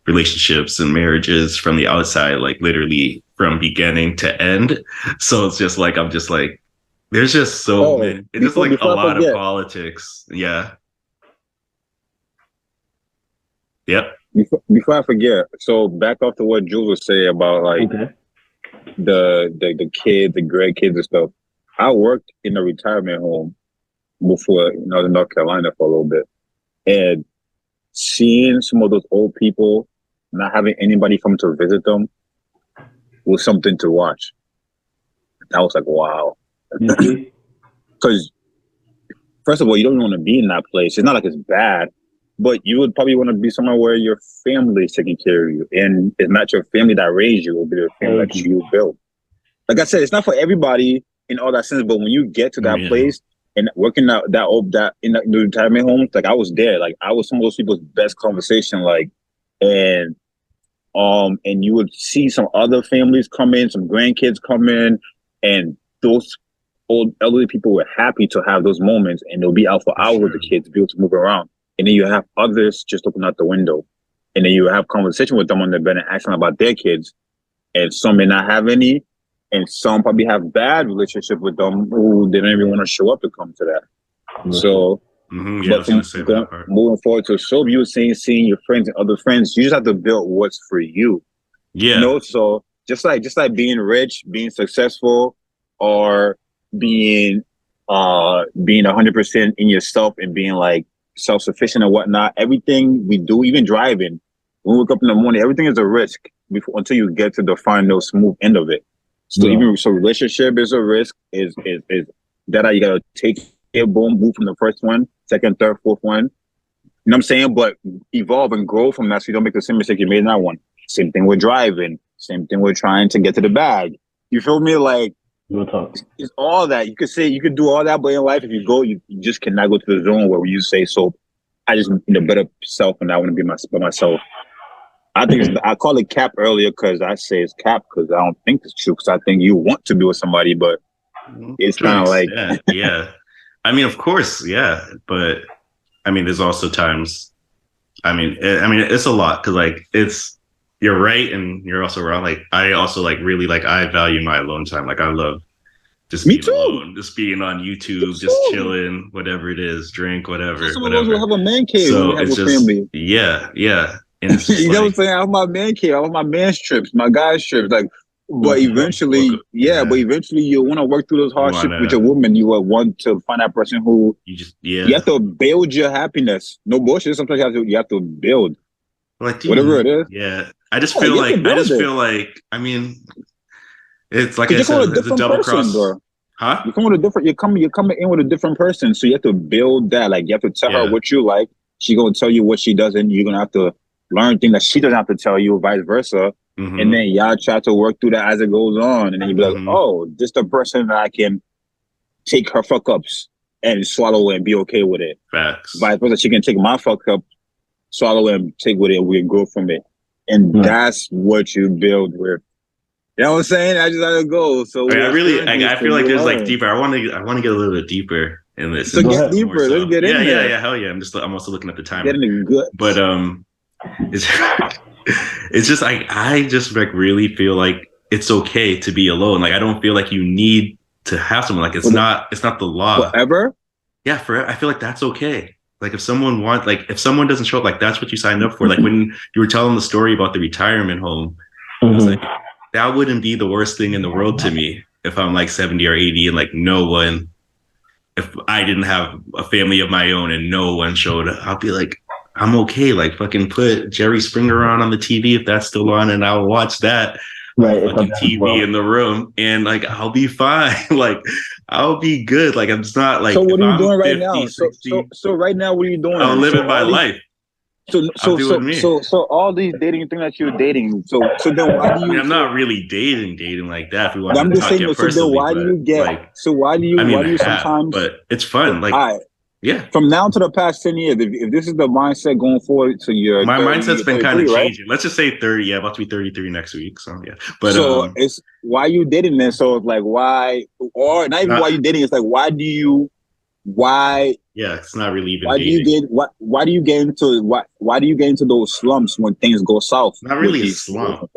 relationships and marriages from the outside, like literally from beginning to end. So it's just like, I'm just like, there's just so many, it's just like a lot of politics. Yeah. Yep. Before I forget, so back off to what Jules was saying about like the kids, the grandkids and stuff. I worked in a retirement home before, I was in North Carolina for a little bit, and seeing some of those old people not having anybody come to visit them was something to watch. I was like, wow. Because first of all, you don't want to be in that place. It's not like it's bad, but you would probably want to be somewhere where your family is taking care of you. And it's not your family that raised you, it'll be the family that you built. Like I said, it's not for everybody in all that sense, but when you get to that place and working out that in the retirement homes, like I was there. Like I was some of those people's best conversation, like, and you would see some other families come in, some grandkids come in, and those old elderly people were happy to have those moments, and they'll be out for hours with the kids, be able to move around. And then you have others just looking out the window, and then you have conversation with them on their bed and asking about their kids. And some may not have any, and some probably have bad relationship with them who they don't even want to show up to come to that. Mm-hmm. So, moving forward to show you were saying, seeing your friends and other friends, you just have to build what's for you. Yeah. So just like being rich, being successful, or being 100% in yourself and being like self-sufficient and whatnot. Everything we do, even driving, when we wake up in the morning, everything is a risk until you get to the final smooth end of it. So relationship is a risk. Is that how you gotta take it? Boom, move from the first one, second, third, fourth one. know what I'm saying? But evolve and grow from that so you don't make the same mistake you made in that one. Same thing with driving. Same thing with trying to get to the bag. You feel me? Like, it's all that. You could do all that, but in life, if you go, you just cannot go to the zone where you say, so I just need a better self and I want to be by myself. I think I call it cap earlier because I say it's cap because I don't think it's true because I think you want to be with somebody, but it's kind of like... Yeah. I mean, of course, yeah. But, I mean, there's also times... I mean, it's a lot because, like, you're right and you're also wrong. Like, I also, like, really, like, I value my alone time. Like, I love just being alone, just being on YouTube, just chilling, whatever it is, drink, whatever. Some of us will have a man cave. So have it's a just, family. Yeah. And it's you know what I'm saying? I have my man cave. I have my man's trips, my guy's trips. Like, but eventually, but eventually you want to work through those hardships with your woman. You want to find that person who you have to build your happiness. No bullshit. Sometimes you have to build. Like, whatever it is. Yeah. I just feel like, I mean, it's like I said, it's a double cross. Bro. Huh? You're coming in with a different person. So you have to build that. Like, you have to tell her what you like. She's going to tell you what she doesn't. You're going to have to learn things that she doesn't have to tell you, vice versa. Mm-hmm. And then y'all try to work through that as it goes on. And then you be like, oh, this the person that I can take her fuck ups and swallow it and be okay with it. Facts. Vice versa, she can take my fuck up, swallow it and take with it, and we grow from it. And that's what you build with. You know what I'm saying? I just let it go. So I feel like there's like deeper. I want to get a little bit deeper in this. So get deeper. Let's get in there. Yeah, hell yeah. I'm also looking at the time. Getting the good. But it's just like I just like really feel like it's okay to be alone. Like I don't feel like you need to have someone. Like it's not the law. Forever? Yeah, forever. I feel like that's okay. Like if someone doesn't show up, like that's what you signed up for. Like when you were telling the story about the retirement home, I was like, that wouldn't be the worst thing in the world to me if I'm like 70 or 80 and like if I didn't have a family of my own and no one showed up, I'll be like, I'm okay. Like fucking put Jerry Springer on the TV if that's still on, and I'll watch that. Right, fucking TV in the room, and like I'll be fine. Like I'll be good. Like I'm just not like. So what are you doing right now? So right now, what are you doing? I'm living my life. So all these dating things that you're dating. So then why do you? I'm not really dating like that. If we want I'm to just talk saying. So then why do you get? Like, so why do you? Why do you sometimes? But it's fun. Like. Yeah. From now to the past 10 years, if this is the mindset going forward to your... My mindset's been kind of changing. Let's just say 30. Yeah, about to be 33 next week. So, yeah. But it's why you dating then? So it's like, why... Or not even why you dating. It's like, why... Yeah, it's not really even why dating. Why do you get into those slumps when things go south? Not really a slump.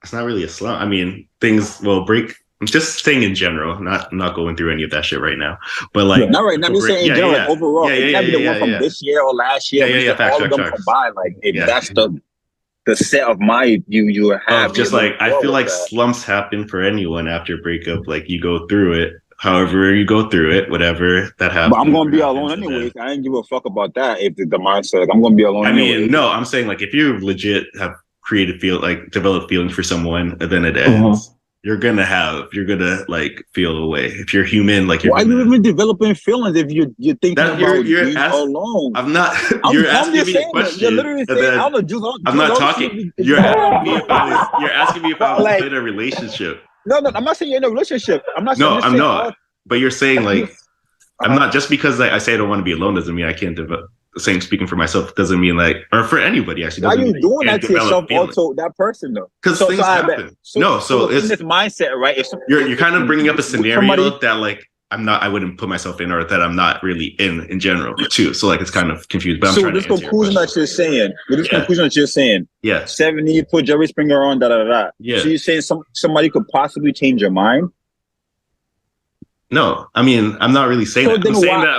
It's not really a slump. I mean, things will break... I'm just saying in general, not going through any of that shit right now. But like, not right now. I'm just saying in general, like overall. It can't be the one from this year or last year. Facts, all of them combined. Like that's the set of my you have. Just like I feel like slumps happen for anyone after a breakup. Like you go through it. However you go through it, whatever that happens. But I'm gonna be alone anyways. I ain't give a fuck about that. If the mindset, like, I'm gonna be alone. No, I'm saying like if you legit have developed feelings for someone, and then it ends. You're gonna like feel away if you're human. Like why are you even developing feelings if you're thinking about being alone? I'm not. You're asking me a question. You're literally saying, I'm not talking. You're asking me if I was in a relationship. No, I'm not saying you're in a relationship. I'm not. No, I'm not. But you're saying like I'm not. Just because I say I don't want to be alone doesn't mean I can't develop. Saying speaking for myself doesn't mean like, or for anybody actually. Why are you doing that to yourself? Also, that person though, because things happen. So it's this mindset, right? You're kind of bringing up a scenario that like I wouldn't put myself in, or that I'm not really in general too. So like it's kind of confused. But I'm trying this conclusion that you're saying, yeah, 70 put Jerry Springer on, Yeah. So you're saying somebody could possibly change your mind? No, I mean I'm not really saying that. I'm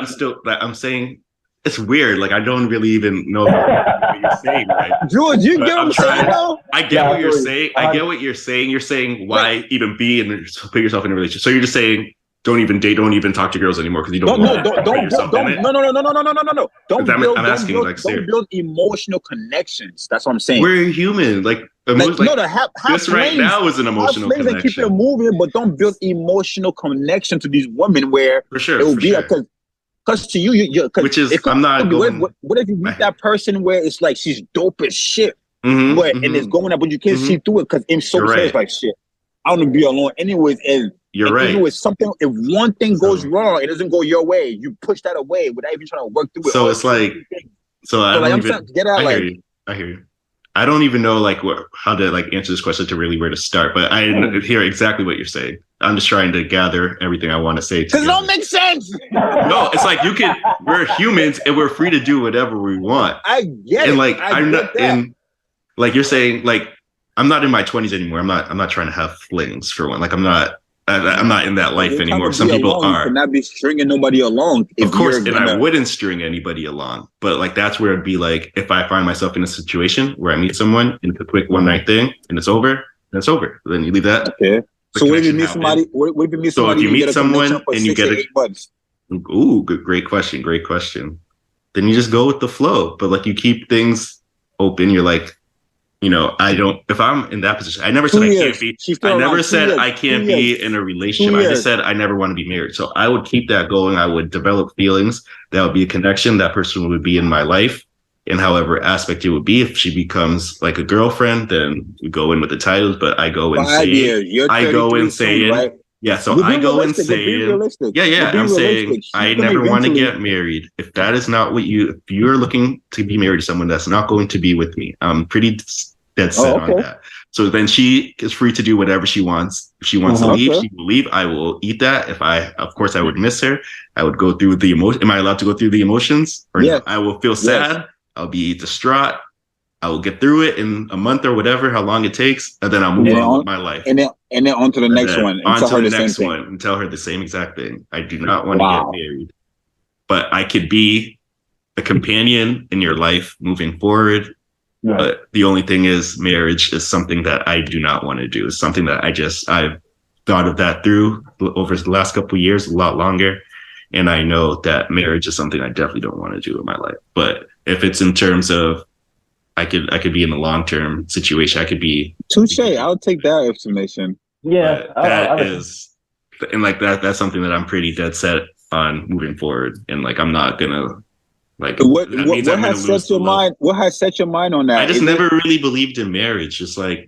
saying that I'm saying. It's weird. Like I don't really even know what you're saying, right? George, you get what I'm saying, though? I get what you're saying. I get what you're saying. You're saying why even be and put yourself in a relationship. So you're just saying don't even date, don't even talk to girls anymore because you don't put yourself in it. No. Don't build emotional connections. That's what I'm saying. We're human. Like this right now is an emotional connection. Keep it moving, but don't build emotional connection to these women where for sure it will be because. Because to you, which is I'm not going. What if you meet that person where it's like she's dope as shit, and it's going up, but you can't see through it because it's so says like shit. I want to be alone anyways, and you're right. You know, it's something. If one thing goes wrong, it doesn't go your way. You push that away without even trying to work through it. So it's like, I hear you. I don't even know like how to like answer this question to really where to start, but I hear exactly what you're saying. I'm just trying to gather everything I want to say. Because it don't make sense. No, it's like we're humans and we're free to do whatever we want. I get it. And like I'm not in, like you're saying, like I'm not in my 20s anymore. I'm not trying to have flings for one. Like I'm not in that life anymore. Some people are. You cannot be stringing nobody along. Of course, and I wouldn't string anybody along. But like that's where it'd be like if I find myself in a situation where I meet someone and it's a quick one night thing and it's over, then it's over. Then you leave that. Okay. So what if you meet somebody? What if you meet somebody? So if you meet someone and you get great question. Then you just go with the flow. But like you keep things open. You're like, you know, if I'm in that position, I never said I can't be. I never said I can't be in a relationship. I just said I never want to be married. So I would keep that going. I would develop feelings. That would be a connection. That person would be in my life in however aspect it would be. If she becomes like a girlfriend, then we go in with the titles. But I go and say it. I go and say it. Right? Yeah. So I go and say it. Yeah. I'm saying I never want to get married. If that is not if you're looking to be married to someone, that's not going to be with me. I'm pretty dead set on that. So then she is free to do whatever she wants. If she wants to leave, she will leave. I will eat that. Of course, I would miss her. I would go through the emotion. Am I allowed to go through the emotions? Or no? I will feel sad. Yes. I'll be distraught. I will get through it in a month or whatever, how long it takes, and then I'll move on with my life. And then on to the next one. And tell her the next one and tell her the same exact thing. I do not want to get married, but I could be a companion in your life moving forward. Right. But the only thing is marriage is something that I do not want to do. It's something that I've thought of that through over the last couple of years, a lot longer. And I know that marriage is something I definitely don't want to do in my life. But if it's in terms of I could be in a long-term situation. I could be touche. I'll take that explanation. Yeah. And like that's something that I'm pretty dead set on moving forward. And like I'm not gonna like what has set your mind? What has set your mind on that? I just never really believed in marriage. Just like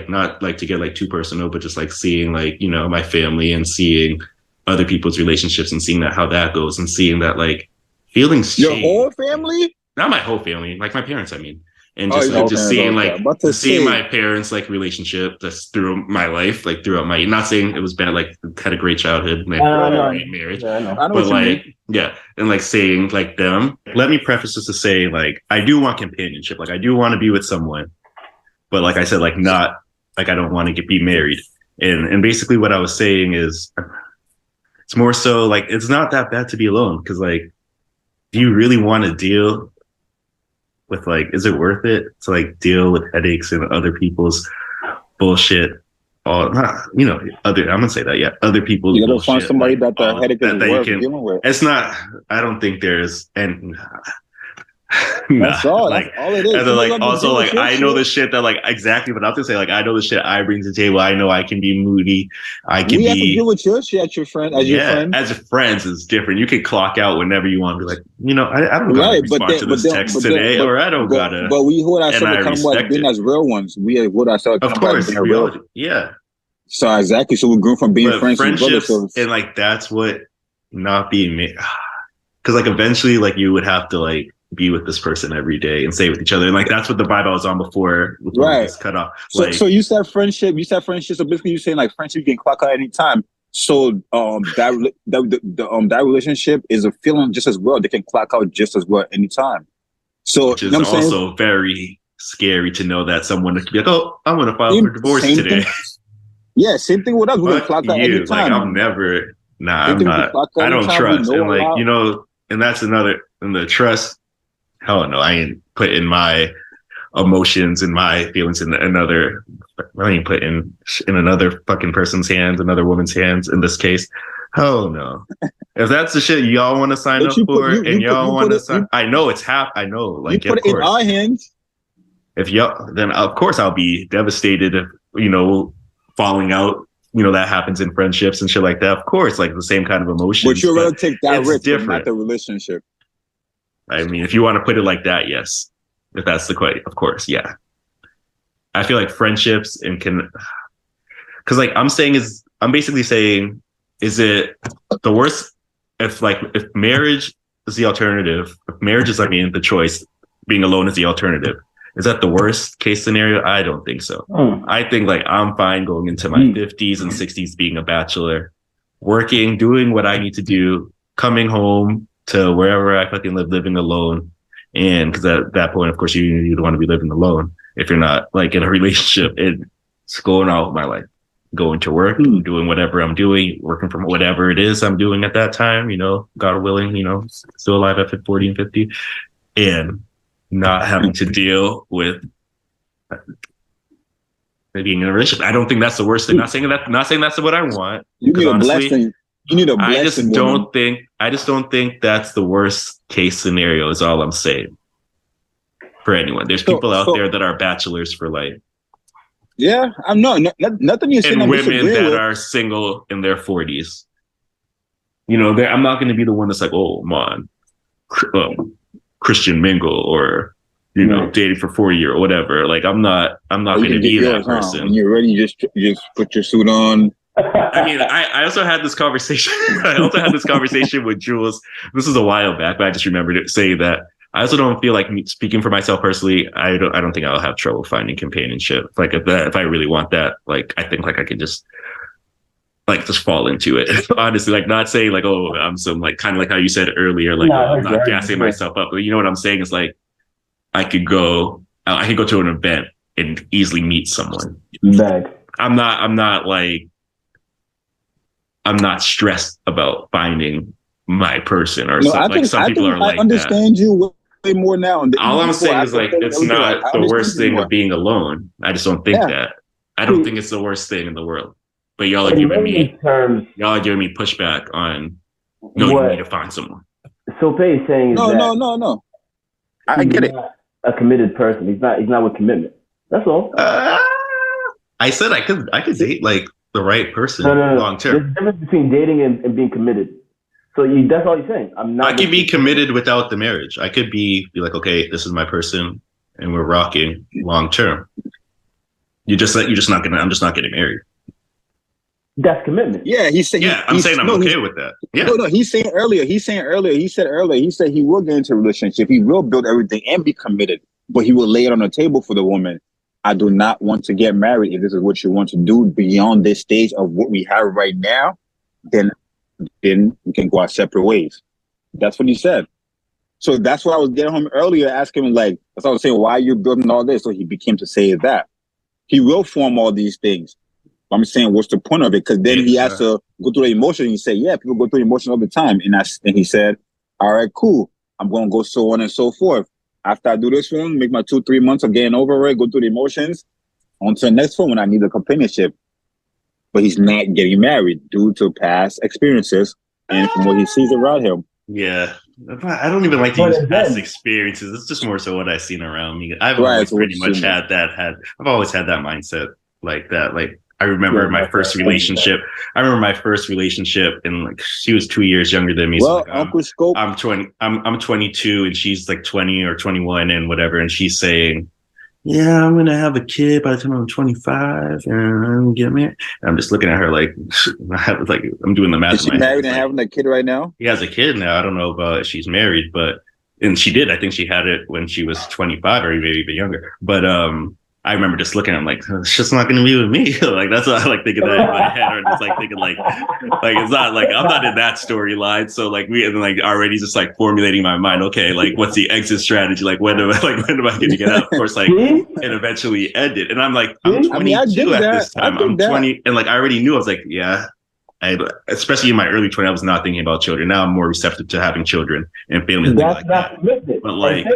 not like to get like too personal, but just like seeing like, you know, my family and seeing other people's relationships and seeing how that goes and seeing that like feelings change. Your whole family? Not my whole family, like my parents, I mean. And just seeing my parents like relationship just through my life, like throughout my, not saying it was bad, like had a great childhood, great marriage, but like, and like saying like them, let me preface this to say, like, I do want companionship. Like I do want to be with someone, but like I said, like not, like I don't want to be married. And basically what I was saying is it's more so like, it's not that bad to be alone. Cause like, do you really want to deal with like, is it worth it to like deal with headaches and other people's bullshit? I'm gonna say that, other people's you gotta bullshit, find somebody that the headache is worth dealing with. It's not, I don't think there's, and that's all. That's all it is. And then like also like I know the shit that like exactly what I was gonna say, like I know the shit I bring to the table. I know I can be moody. I can have to deal with your shit as your friend. As friends is different. You can clock out whenever you want to be like, you know, I don't gotta respond to this text today, or I don't gotta. But we hold ourselves accountable being as real ones. We hold ourselves accountable as being real. Yeah. So exactly. So we grew from being friends to brothers. And like that's what not being made. Because like eventually like you would have to like be with this person every day and stay with each other. And like, that's what the vibe I was on before. Right. Cut off. So you said friendship. So basically you're saying like friendship, you can clock out anytime. So that relationship is a feeling just as well. They can clock out just as well anytime. So which is also very scary to know that someone could be like, oh, I'm going to file for divorce today. Same thing with us. We're going to clock out anytime. Like, I'm never, I'm not, I don't trust. And like, you know, and that's another, and the trust, hell no, I ain't putting my emotions and my feelings in another. I ain't putting in another fucking person's hands, another woman's hands. In this case, hell no. If that's the shit y'all want to sign up for, and y'all want to sign, I know it's I know, like you put it in our hands. If y'all, then of course I'll be devastated if falling out that happens in friendships and shit like that. Of course, like the same kind of emotions. But you're going to take that risk, different. not the relationship. I mean, if you want to put it like that, yes. If that's the question, of course, yeah. I feel like friendships because like I'm basically saying, is it the worst if marriage is the alternative, if marriage is, the choice, being alone is the alternative, is that the worst case scenario? I don't think so. I think like I'm fine going into my 50s and 60s being a bachelor, working, doing what I need to do, coming home to wherever I fucking live, living alone. And because at that point, of course, you don't want to be living alone if you're not like in a relationship. It's going out with my life, going to work, doing whatever I'm doing, working from whatever it is I'm doing at that time, God willing, still alive at 40 and 50, and not having to deal with being in a relationship. I don't think that's the worst thing. Not saying that's what I want. You need a blessing. You need a blessing. I just don't think that's the worst case scenario, is all I'm saying. For anyone. There's people out there that are bachelors for life. Yeah, I'm not nothing you're saying. And women that are single in their 40s. I'm not going to be the one that's like, oh man, Christian mingle or dating for 4 years or whatever. Like I'm not going to be that person. When you're ready, just put your suit on. I mean, I also had this conversation. With Jules. This is a while back, but I just remembered it saying that I also don't feel like, speaking for myself personally, I don't think I'll have trouble finding companionship. Like if I really want that, like I think like I can just fall into it. Honestly, like not saying like, oh, I'm some like kind of like how you said earlier, like I'm not gassing myself up. But you know what I'm saying is like I could go to an event and easily meet someone. I'm not stressed about finding my person or something. Some people are like that. I understand you way more now. All I'm saying is like it's not the worst thing of being alone. I just don't think that. I don't think it's the worst thing in the world. But y'all are giving me pushback on you need to find someone. So Pei is saying no. I get it. A committed person. He's not with commitment. That's all. I said I could date like the right person long term. There's a difference between dating and being committed. So that's all you're saying. I could be committed without the marriage. I could be like, okay, this is my person, and we're rocking long term. I'm just not getting married. That's commitment. Yeah, he said. Yeah, I'm saying I'm okay with that. Yeah. No. He's saying earlier. He said he will get into a relationship. He will build everything and be committed, but he will lay it on the table for the woman. I do not want to get married. If this is what you want to do beyond this stage of what we have right now, then we can go our separate ways. That's what he said. So that's what I was getting him earlier, asking him like, that's what I was saying, why are you building all this? So he became to say that. He will form all these things. I'm saying, what's the point of it? Because then he has to go through the emotion. He said, yeah, people go through emotion all the time. And he said, all right, cool. I'm going to go so on and so forth. After I do this one, make my 2-3 months of getting over it, go through the emotions, on to the next one when I need a companionship. But he's not getting married due to past experiences and from what he sees around him. Yeah. I don't even like to use past experiences. It's just more so what I've seen around me. I've always pretty much had that mindset like that. Like I remember my first relationship. And like she was 2 years younger than me. Well, so like, Uncle Scope. I'm 22 and she's like 20 or 21 and whatever. And she's saying, yeah, I'm going to have a kid by the time I'm 25 and I'm going to get married. And I'm just looking at her like I'm doing the math. Is she married and having a kid right now? He has a kid now. I don't know if she's married, and she did. I think she had it when she was 25 or maybe even younger. But I remember just looking at him like, it's just not going to be with me. Like, that's what I like thinking that in my head, or just like thinking like it's not like I'm not in that storyline. So like and like already just like formulating my mind. Okay, like what's the exit strategy? Like when am I going to get out? Of course, like it eventually ended. And I'm like, I'm 22 at this time. I'm 20, and like I already knew. I was like, yeah. Especially in my early 20s, I was not thinking about children. Now I'm more receptive to having children and families and things like that. But like.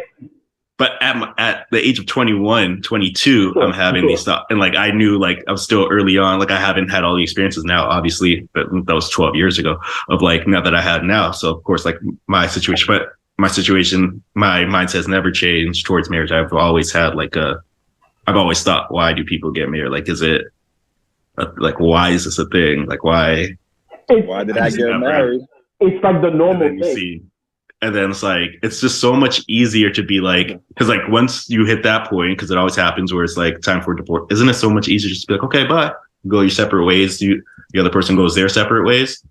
But at the age of 21, 22, I'm having these thoughts. And like, I knew like I was still early on, like I haven't had all the experiences now, obviously, but that was 12 years ago of like, now that I had now. So of course, like my mindset has never changed towards marriage. I've always had I've always thought, why do people get married? Like, is it Like, why is this a thing? Like, why did I get married? It's like the normal and thing. And then it's like, it's just so much easier to be like, because like once you hit that point, because it always happens where it's like time for divorce, isn't it so much easier just to be like, okay, bye, go your separate ways. The other person goes their separate ways.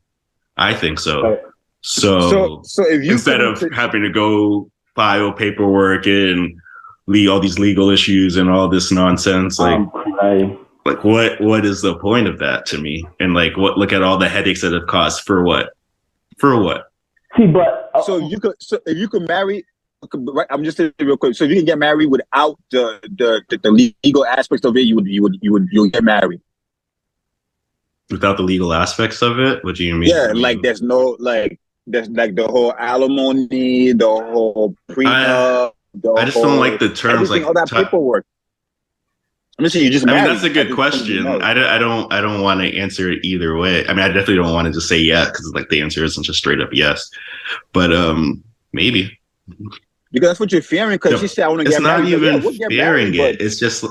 I think so. Right. So if you instead of having to go file paperwork and all these legal issues and all this nonsense, like what is the point of that to me? And like, look at all the headaches that have caused for what? See, but if you could marry, I'm just saying real quick. So if you can get married without the legal aspects of it, you would get married. Without the legal aspects of it, what do you mean? Yeah, like there's like the whole alimony, the whole prenup. I just don't like the terms like all that paperwork. I'm just saying you just married. I mean, that's a good question. I don't want to answer it either way. I mean, I definitely don't want to just say yeah, because like the answer isn't just straight up yes. But maybe. Because that's what you're fearing, because she said I want to get married. It's not even fearing it. It's just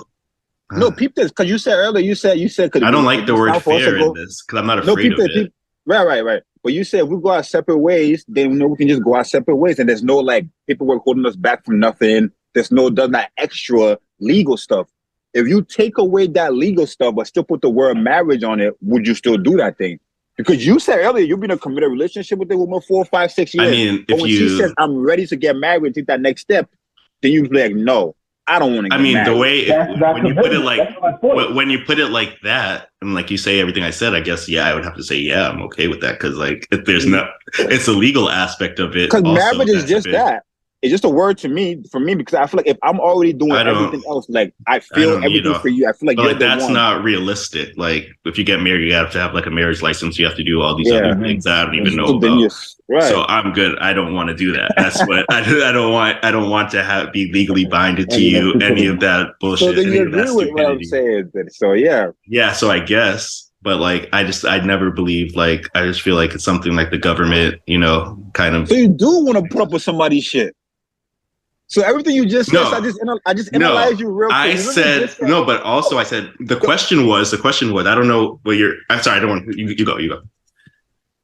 no, peep this, because you said earlier, you said I don't like the word fear in this, because I'm not afraid of it. Right. But you said if we go our separate ways, then we can just go our separate ways, and there's no like paperwork holding us back from nothing. There's no that extra legal stuff. If you take away that legal stuff but still put the word marriage on it, would you still do that thing? Because you said earlier you've been in a committed relationship with a woman 4, 5, 6 years. I mean, but when she says I'm ready to get married and take that next step, then you'd be like, no, I don't want to get married. The way when you put it like that, and like you say everything I said, I guess I would have to say I'm okay with that, because like if there's it's a legal aspect of it. Because marriage is just that. It's just a word to me, for me, because I feel like if I'm already doing everything else, like I feel everything for you. I feel like you're the that's one. not realistic. Like if you get married, you have to have like a marriage license. You have to do all these other things I don't even know about. Right. So I'm good. I don't want to do that. That's what I don't want to be legally binded to you. Any of that bullshit. So then you agree with what I'm saying. So yeah. Yeah. So I guess. But like, I never believed, like, I just feel like it's something like the government, kind of. So you do want to put up with somebody's shit. So everything you just said, I just analyzed you real quick. I said no, but also I said the question was, I don't know what I'm sorry, I don't want you go.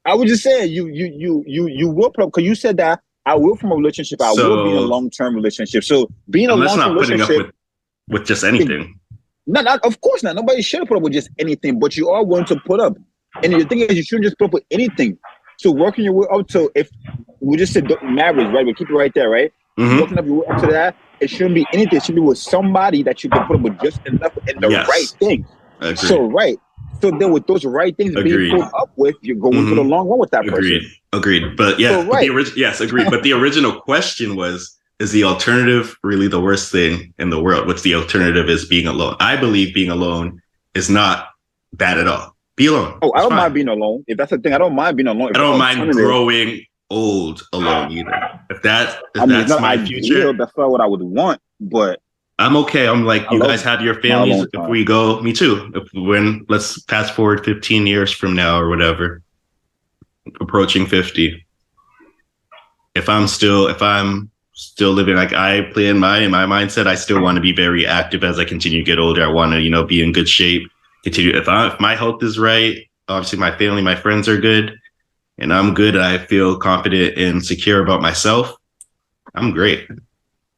I was just saying you will put up, because you said that I will from a relationship, I will be in a long-term relationship. So being a long-term relationship, putting up with just anything. Not of course not. Nobody should put up with just anything, but you are willing to put up. And the thing is, you shouldn't just put up with anything. So working your way up to, if we just said marriage, right? We keep it right there, right? Mm-hmm. Working up your way up to that, it shouldn't be anything. It should be with somebody that you can put up with just enough and the right thing. So then with those right things being put up with, you're going for the long run with that person. Agreed. But yeah, agreed. But the original question was, is the alternative really the worst thing in the world? What's the alternative is being alone. I believe being alone is not bad at all. Be alone. Oh, I don't mind being alone. If that's the thing, I don't mind being alone. I don't mind growing old alone either. If that's my future, that's not what I would want. But I'm okay. I'm like, you guys have your families. If we go, me too. Let's fast forward 15 years from now or whatever, approaching 50. If I'm still living, like I play in my mindset, I still want to be very active as I continue to get older. I want to, be in good shape. Continue. If my health is right, obviously my family, my friends are good, and I'm good, and I feel confident and secure about myself, I'm great.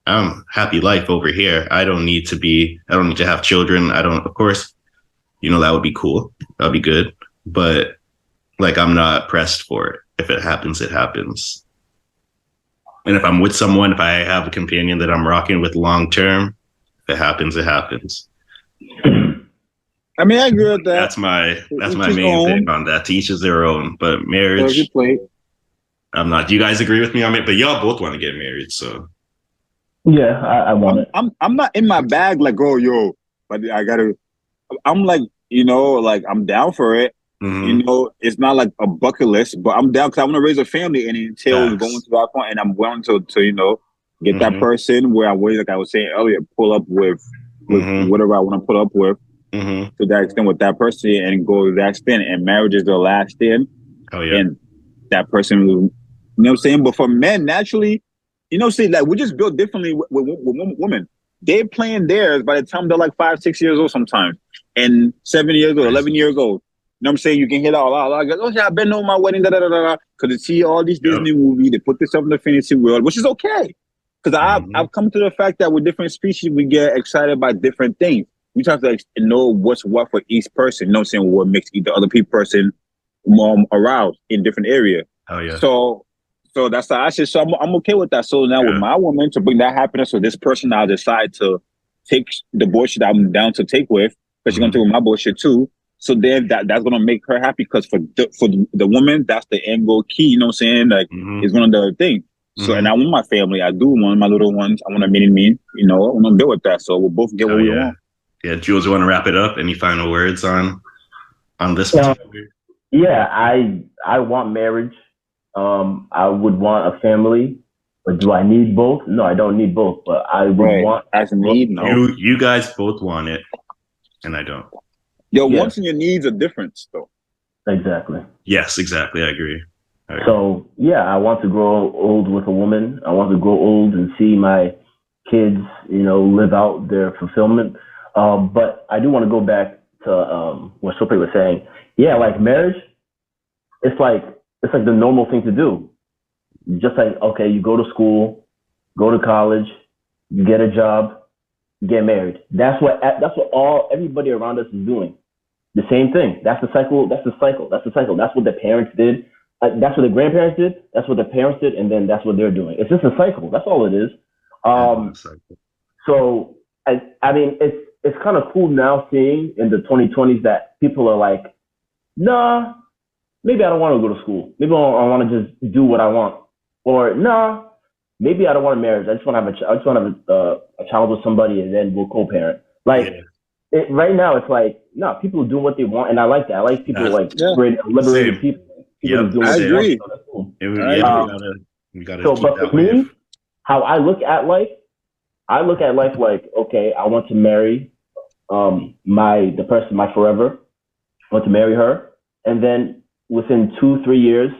I'm happy life over here. I don't need to have children. Of course, that would be cool. That'd be good. But like, I'm not pressed for it. If it happens, it happens. And if I'm with someone, if I have a companion that I'm rocking with long term, if it happens, it happens. I mean, I agree with that. That's my main thing on that. To each is their own. But marriage, I'm not. Do you guys agree with me on it? But y'all both want to get married, so. Yeah, I want it. I'm not in my bag like, but I gotta. I'm like, like I'm down for it. Mm-hmm. It's not like a bucket list, but I'm down because I want to raise a family, and until going to that point, and I'm willing to get that person where like I was saying earlier, pull up with whatever I want to put up with. To that extent with that person and go to that extent, and marriage is the last thing. Oh yeah. And that person will, you know what I'm saying? But for men, naturally, see, like we're just built differently with women. they're playing theirs by the time they're like 5, 6 years old sometimes, and 7 years old, 11 years old. You know what I'm saying? You can hear that a lot. Like, oh yeah, I've been on my wedding, da da da da. Because they see all these Disney movies, they put themselves in the fantasy world, which is okay. Because I've come to the fact that with different species, we get excited by different things. We have to know what's what for each person. You know what I'm saying? What makes the other person more aroused in different area. Oh yeah. So that's the I said. So I'm okay with that. So now with my woman to bring that happiness, so this person I'll decide to take the bullshit I'm down to take with, because she's gonna take with my bullshit too. So then that's gonna make her happy, because for the woman, that's the end goal key. You know what I'm saying? Like it's one of the things. So and I want my family. I do want my little ones. I want a mini. You know, I want to deal with that. So we'll both get what we want. Yeah, Jules, you want to wrap it up? Any final words on this? Yeah, I want marriage. I would want a family, but do I need both? No, I don't need both. But I would want as a need. No, you guys both want it, and I don't. Your wants and your needs are different, though. Exactly. Yes, exactly. I agree. So yeah, I want to grow old with a woman. I want to grow old and see my kids, you know, live out their fulfillment. But I do want to go back to what Sope was saying. Yeah, like marriage, it's like the normal thing to do. Just like, okay, you go to school, go to college, you get a job, you get married. That's what everybody around us is doing. The same thing. That's the cycle. That's what the parents did. That's what the grandparents did. That's what the parents did, and then that's what they're doing. It's just a cycle. That's all it is. So I mean, it's kind of cool now seeing in the 2020s that people are like, nah, maybe I don't want to go to school. Maybe I want to just do what I want. Or nah, maybe I don't want a marriage. I just want to have a child with somebody, and then we'll co-parent. Like right now, it's like no, people are doing what they want, and I like that. I like people liberated people. I agree. You gotta so, but for me, how I look at life like, okay, I want to marry the person, my forever. I want to marry her, and then within 2-3 years,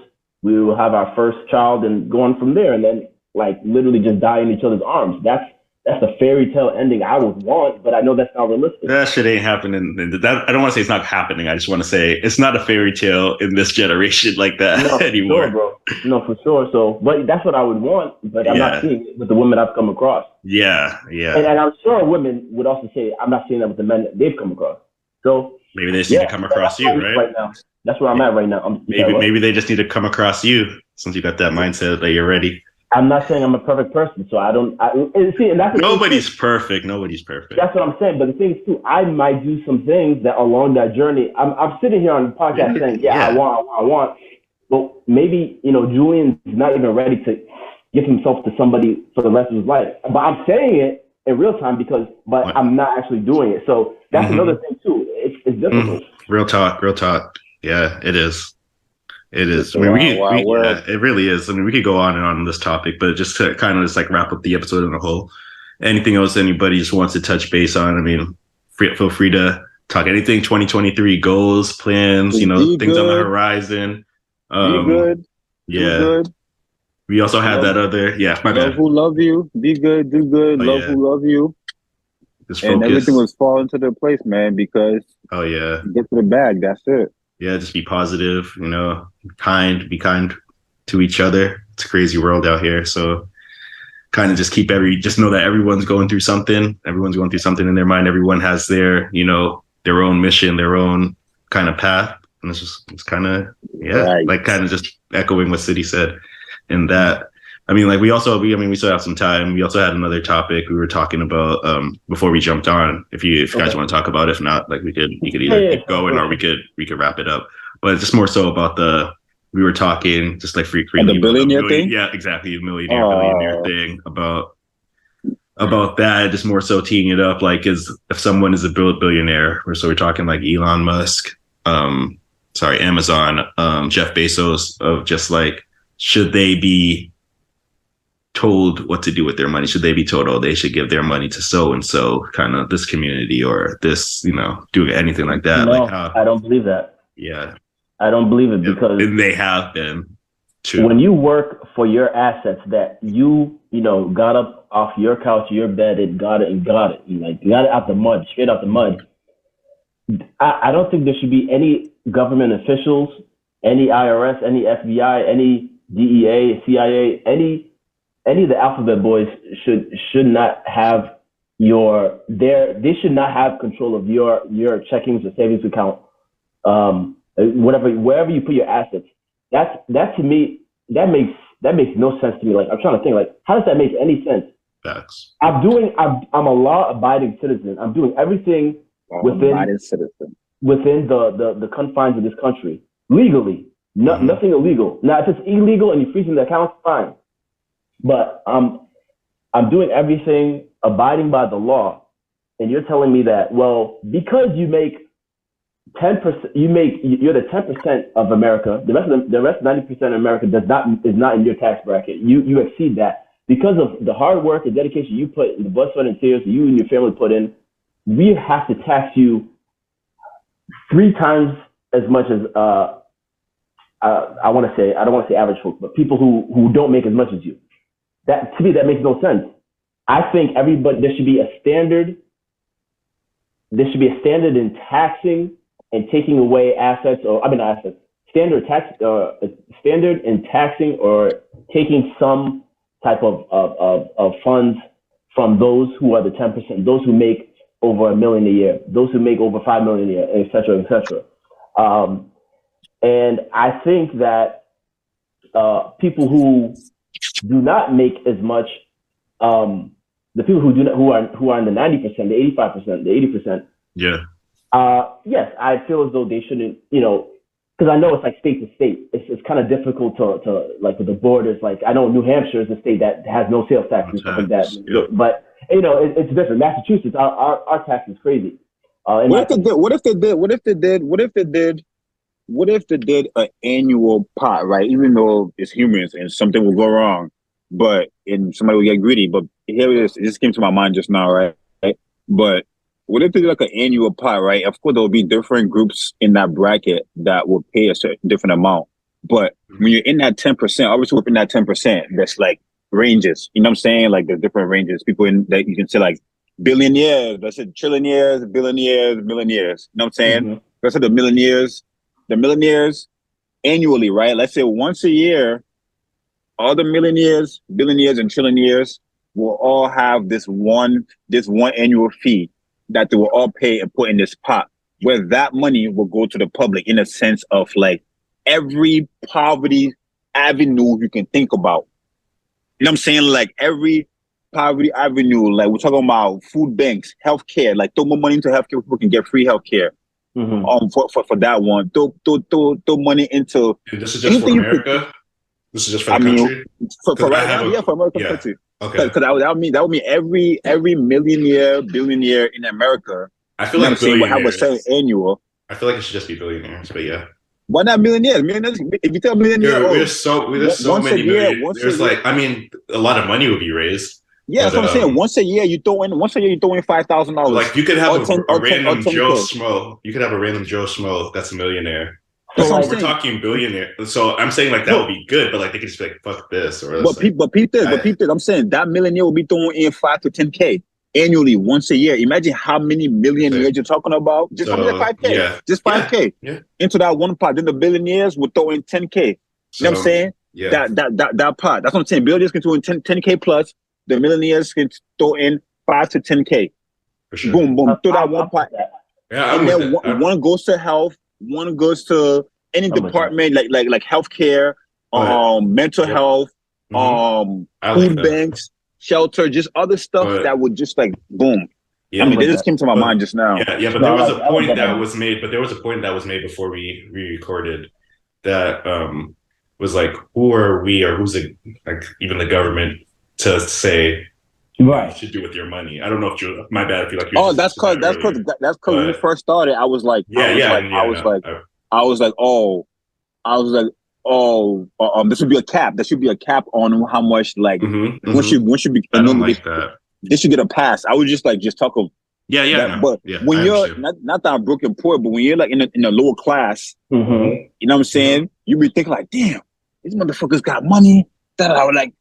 we will have our first child, and go on from there, and then like literally just die in each other's arms. That's a fairy tale ending I would want, but I know that's not realistic. That shit ain't happening. I don't want to say it's not happening. I just want to say it's not a fairy tale in this generation like that anymore. Sure, bro. No, for sure. So, but that's what I would want, but I'm not seeing it with the women I've come across. Yeah. And I'm sure women would also say, I'm not seeing that with the men that they've come across. So maybe they just need to come across you, right? Now. That's where I'm at right now. Maybe they just need to come across you, since you got that mindset that you're ready. I'm not saying I'm a perfect person, so nobody's perfect. Nobody's perfect. That's what I'm saying. But the thing is, too, I might do some things that along that journey. I'm sitting here on the podcast saying, I want. But maybe, Julian's not even ready to give himself to somebody for the rest of his life. But I'm saying it in real time but I'm not actually doing it. So that's another thing, too. It's difficult. Real talk. Yeah, it is. It is. I mean, it really is. I mean, we could go on and on this topic, but just to kind of just like wrap up the episode in a whole. Anything else anybody just wants to touch base on? I mean, feel free to talk anything. 2023 goals, plans, things on the horizon. Be good. Yeah. Do good. We also have that other. Yeah, my bad. Love who love you. Be good. Do good. Love who love you. Just and everything was falling to their place, man. Because get to the bag. That's it. Yeah, just be positive, be kind to each other. It's a crazy world out here. So kind of just just know that everyone's going through something. Everyone's going through something in their mind. Everyone has their, their own mission, their own kind of path. And it's kind of, like kind of just echoing what City said in that. I mean, like we still have some time. We also had another topic we were talking about before we jumped on. If you guys want to talk about it, if not, like you could either keep going or we could wrap it up. But it's just more so about we were talking just like freely the billionaire thing. Yeah, exactly, the billionaire thing about that. Just more so teeing it up, like if someone is a billionaire, so we're talking like Elon Musk, Amazon, Jeff Bezos, of just like should they be told what to do with their money? Should they be told, they should give their money to so and so kind of this community or this, doing anything like that? No, like I don't believe that. Yeah, I don't believe it because and they have been too. When you work for your assets that you got up off your couch, your bed, and got it, and got it, and like got it out the mud, straight out the mud. I don't think there should be any government officials, any IRS, any FBI, any DEA, CIA, any of the alphabet boys should not have they should not have control of your checkings or savings account, wherever you put your assets. That to me, that makes no sense to me. Like, I'm trying to think, like, how does that make any sense? Facts. I'm a law-abiding citizen. I'm doing everything within the confines of this country legally. Nothing illegal. Now, if it's illegal and you're freezing the accounts, fine. But I'm doing everything abiding by the law, and you're telling me that, well, because you make 10%, you're the 10% of America. The rest 90% of America is not in your tax bracket. You exceed that because of the hard work and dedication you put in, the blood, sweat, and tears you and your family put in. We have to tax you 3 times as much as I want to say. I don't want to say average folks, but people who don't make as much as you. That, to me, that makes no sense. I think there should be a standard. There should be a standard in taxing and taking away assets, standard in taxing or taking some type of funds from those who are the 10%, those who make over $1 million a year, those who make over $5 million a year, et cetera, et cetera. And I think that people who do not make as much, the people who are in the 90%, the 85%, the 80%. Yeah. Yes, I feel as though they shouldn't, because I know it's like state to state. It's kind of difficult to like with the borders. Like, I know New Hampshire is a state that has no sales tax and stuff like that. Yeah. But it's different. Massachusetts, our tax is crazy. What if they did an annual pot, right? Even though it's humans and something will go wrong, and somebody will get greedy. But here it is. It just came to my mind just now, right? But what if they did like an annual pot, right? Of course, there will be different groups in that bracket that will pay a certain different amount. But when you're in that 10%, obviously within that 10%, there's like ranges. You know what I'm saying? Like, there's different ranges. People in that you can say like billionaires, let's say trillionaires, billionaires, millionaires. You know what I'm saying? Mm-hmm. Let's say the millionaires annually, right? Let's say once a year, all the millionaires, billionaires, and trillionaires will all have this one annual fee that they will all pay and put in this pot, where that money will go to the public in a sense of like every poverty avenue you can think about. You know what I'm saying? Like every poverty avenue, like we're talking about food banks, healthcare, like throw more money into healthcare, people can get free healthcare. Mm-hmm. For that one, throw money into. And this is just for America. This is just for the country. For right now, for America, country. Okay. Because that would mean every millionaire, billionaire in America. I feel like billionaires will have a certain annual. I feel like it should just be billionaires, but yeah. Why not millionaires? Millionaires. If you tell millionaires, there's so many millionaires. There's like, I mean, a lot of money will be raised. Yeah, that's what I'm saying. Once a year, you throw in $5,000. Like, you could have a random Joe Schmo. You could have a random Joe Schmo that's a millionaire. So we're talking billionaire. So I'm saying like that would be good, but like they could just be like, fuck this. Or but peep this. I'm saying that millionaire will be throwing in $5,000 to $10,000 annually once a year. Imagine how many millionaires you're talking about. Just $5,000. Yeah. Just $5,000 into that one pot. Then the billionaires will throw in $10,000. You know what I'm saying? Yeah. That pot. That's what I'm saying. Billionaires can throw in $10,000 plus. The millionaires can throw in $5,000 to $10,000. For sure. Boom. Throw that one pot. Yeah, and then one goes to health. One goes to any department like healthcare, mental health, food banks, shelter, just other stuff that would just like boom. Yeah, I mean, this just came to my mind just now. Yeah, but there was a point that was made. But there was a point that was made before we recorded that was like, who are we, or who's like even the government to say what you should do with your money? I don't know if you. My bad if you like. Oh, that's because when we first started, I was like, this should be a cap. There should be a cap on how much like once you be. I don't like that. They should get a pass. I would just talk of. But when you're not that I'm broken poor, but when you're like in a lower class, you know what I'm saying? You be thinking like, damn, these motherfuckers got money. That I would like.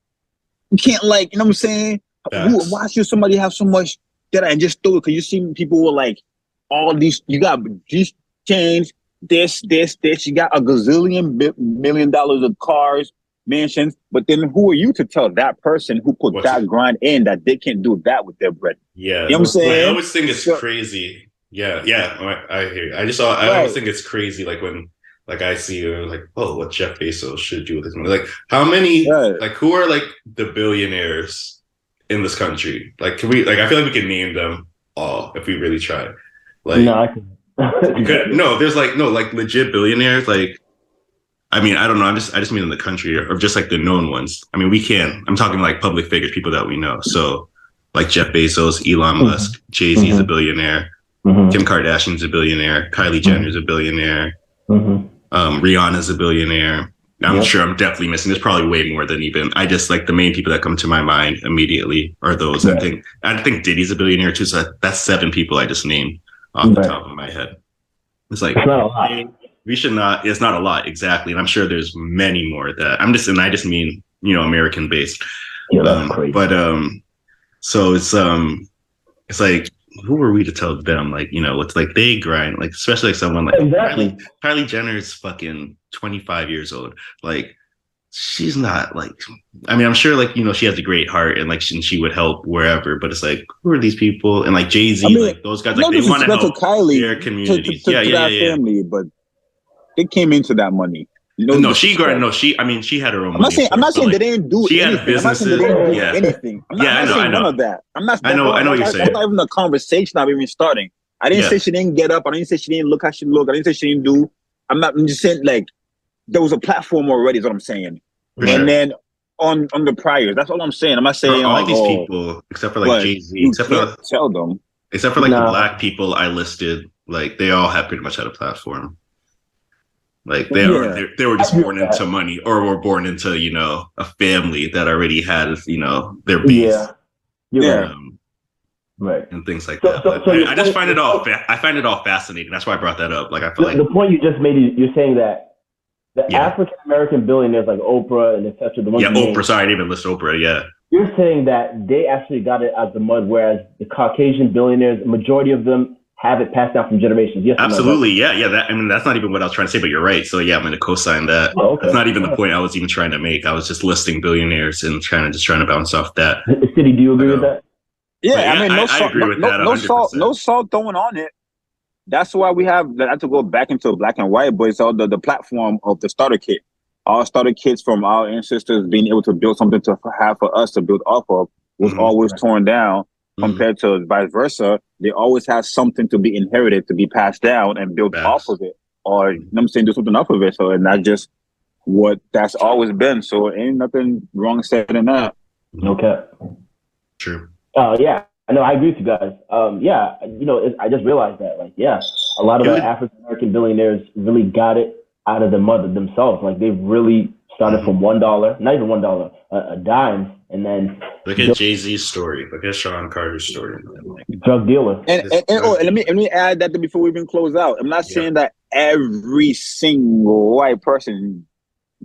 You can't like, you know what I'm saying? Why should somebody have so much that I just do it? Because you see people who are like, all these, you got these chains, this. You got a gazillion $1 million of cars, mansions. But then who are you to tell that person who put that grind in that they can't do that with their bread? Yeah. You know what I'm saying? I always think it's crazy. Yeah. I hear you. I always think it's crazy. Like when, like I see, like, oh, what Jeff Bezos should do with his money. Like, how many, like, who are like the billionaires in this country? Like, can we, like, I feel like we can name them all if we really try. Like, no, I can. there's like, like legit billionaires. Like, I mean, I don't know. I just mean in the country or just like the known ones. I mean, I'm talking like public figures, people that we know. So like Jeff Bezos, Elon Musk, Jay-Z is a billionaire. Kim Kardashian's a billionaire. Kylie Jenner's a billionaire. Rihanna's a billionaire. I'm sure I'm definitely missing. There's probably way more than even. I just like the main people that come to my mind immediately are those. Right. I think Diddy's a billionaire too. So that's 7 people I just named off the top of my head. It's like it's not a lot. We should not. It's not a lot exactly, and I'm sure there's many more that I just mean American based. Yeah, that's crazy. But so it's like, who are we to tell them, like, it's like they grind, like, especially like someone like Kylie Jenner is fucking 25 years old. Like, she's not like, I mean, I'm sure like, she has a great heart and like she would help wherever, but it's like, who are these people? And like Jay-Z, like those guys, like they want to help Kylie, their communities. To that family, but they came into that money. She had her own money. I'm not saying they didn't do she anything. Had businesses. I'm not saying they didn't do anything. I know. None of that. I know what you're saying. That's not even a conversation I'm even starting. I didn't say she didn't get up. I didn't say she didn't look how she looked. I didn't say she didn't do. I'm just saying like there was a platform already is what I'm saying. Then on the priors, that's all I'm saying. I'm not saying all like these people, except for like Jay-Z, except for like the black people I listed, like they all have pretty much had a platform. Like they were just born into money, or were born into a family that already had their base, right, and things like that. But I just find it all I find it all fascinating. That's why I brought that up. Like I feel like the point you just made, you're saying that the African American billionaires like Oprah and etc. The ones Oprah. Sorry, I didn't even list Oprah. Yeah, you're saying that they actually got it out the mud, whereas the Caucasian billionaires, the majority of them have it passed down from generations. Yes, absolutely. Yeah. That's not even what I was trying to say, but you're right. So yeah, I'm going to co-sign that. Oh, okay. That's not even the point I was even trying to make. I was just listing billionaires and trying to bounce off that. City, do you agree with that? Yeah, I mean, I agree with that. No salt throwing on it. That's why we have to go back into black and white, but it's all the platform of the starter kit. Our starter kits from our ancestors being able to build something to have for us to build off of was always torn down. Compared to vice versa, they always have something to be inherited, to be passed down and built off of it. Or, I'm saying, do something off of it. So, and that's just what that's always been. So, ain't nothing wrong said in that. Okay. True. Yeah. No, I agree with you guys. I just realized that, like, a lot of the African American billionaires really got it out of the mud themselves. Like, they really started from $1, not even $1, a dime. And then look at Jay-Z's story. Look at Sean Carter's story. Drug dealer. And let me add that before we even close out. I'm not saying that every single white person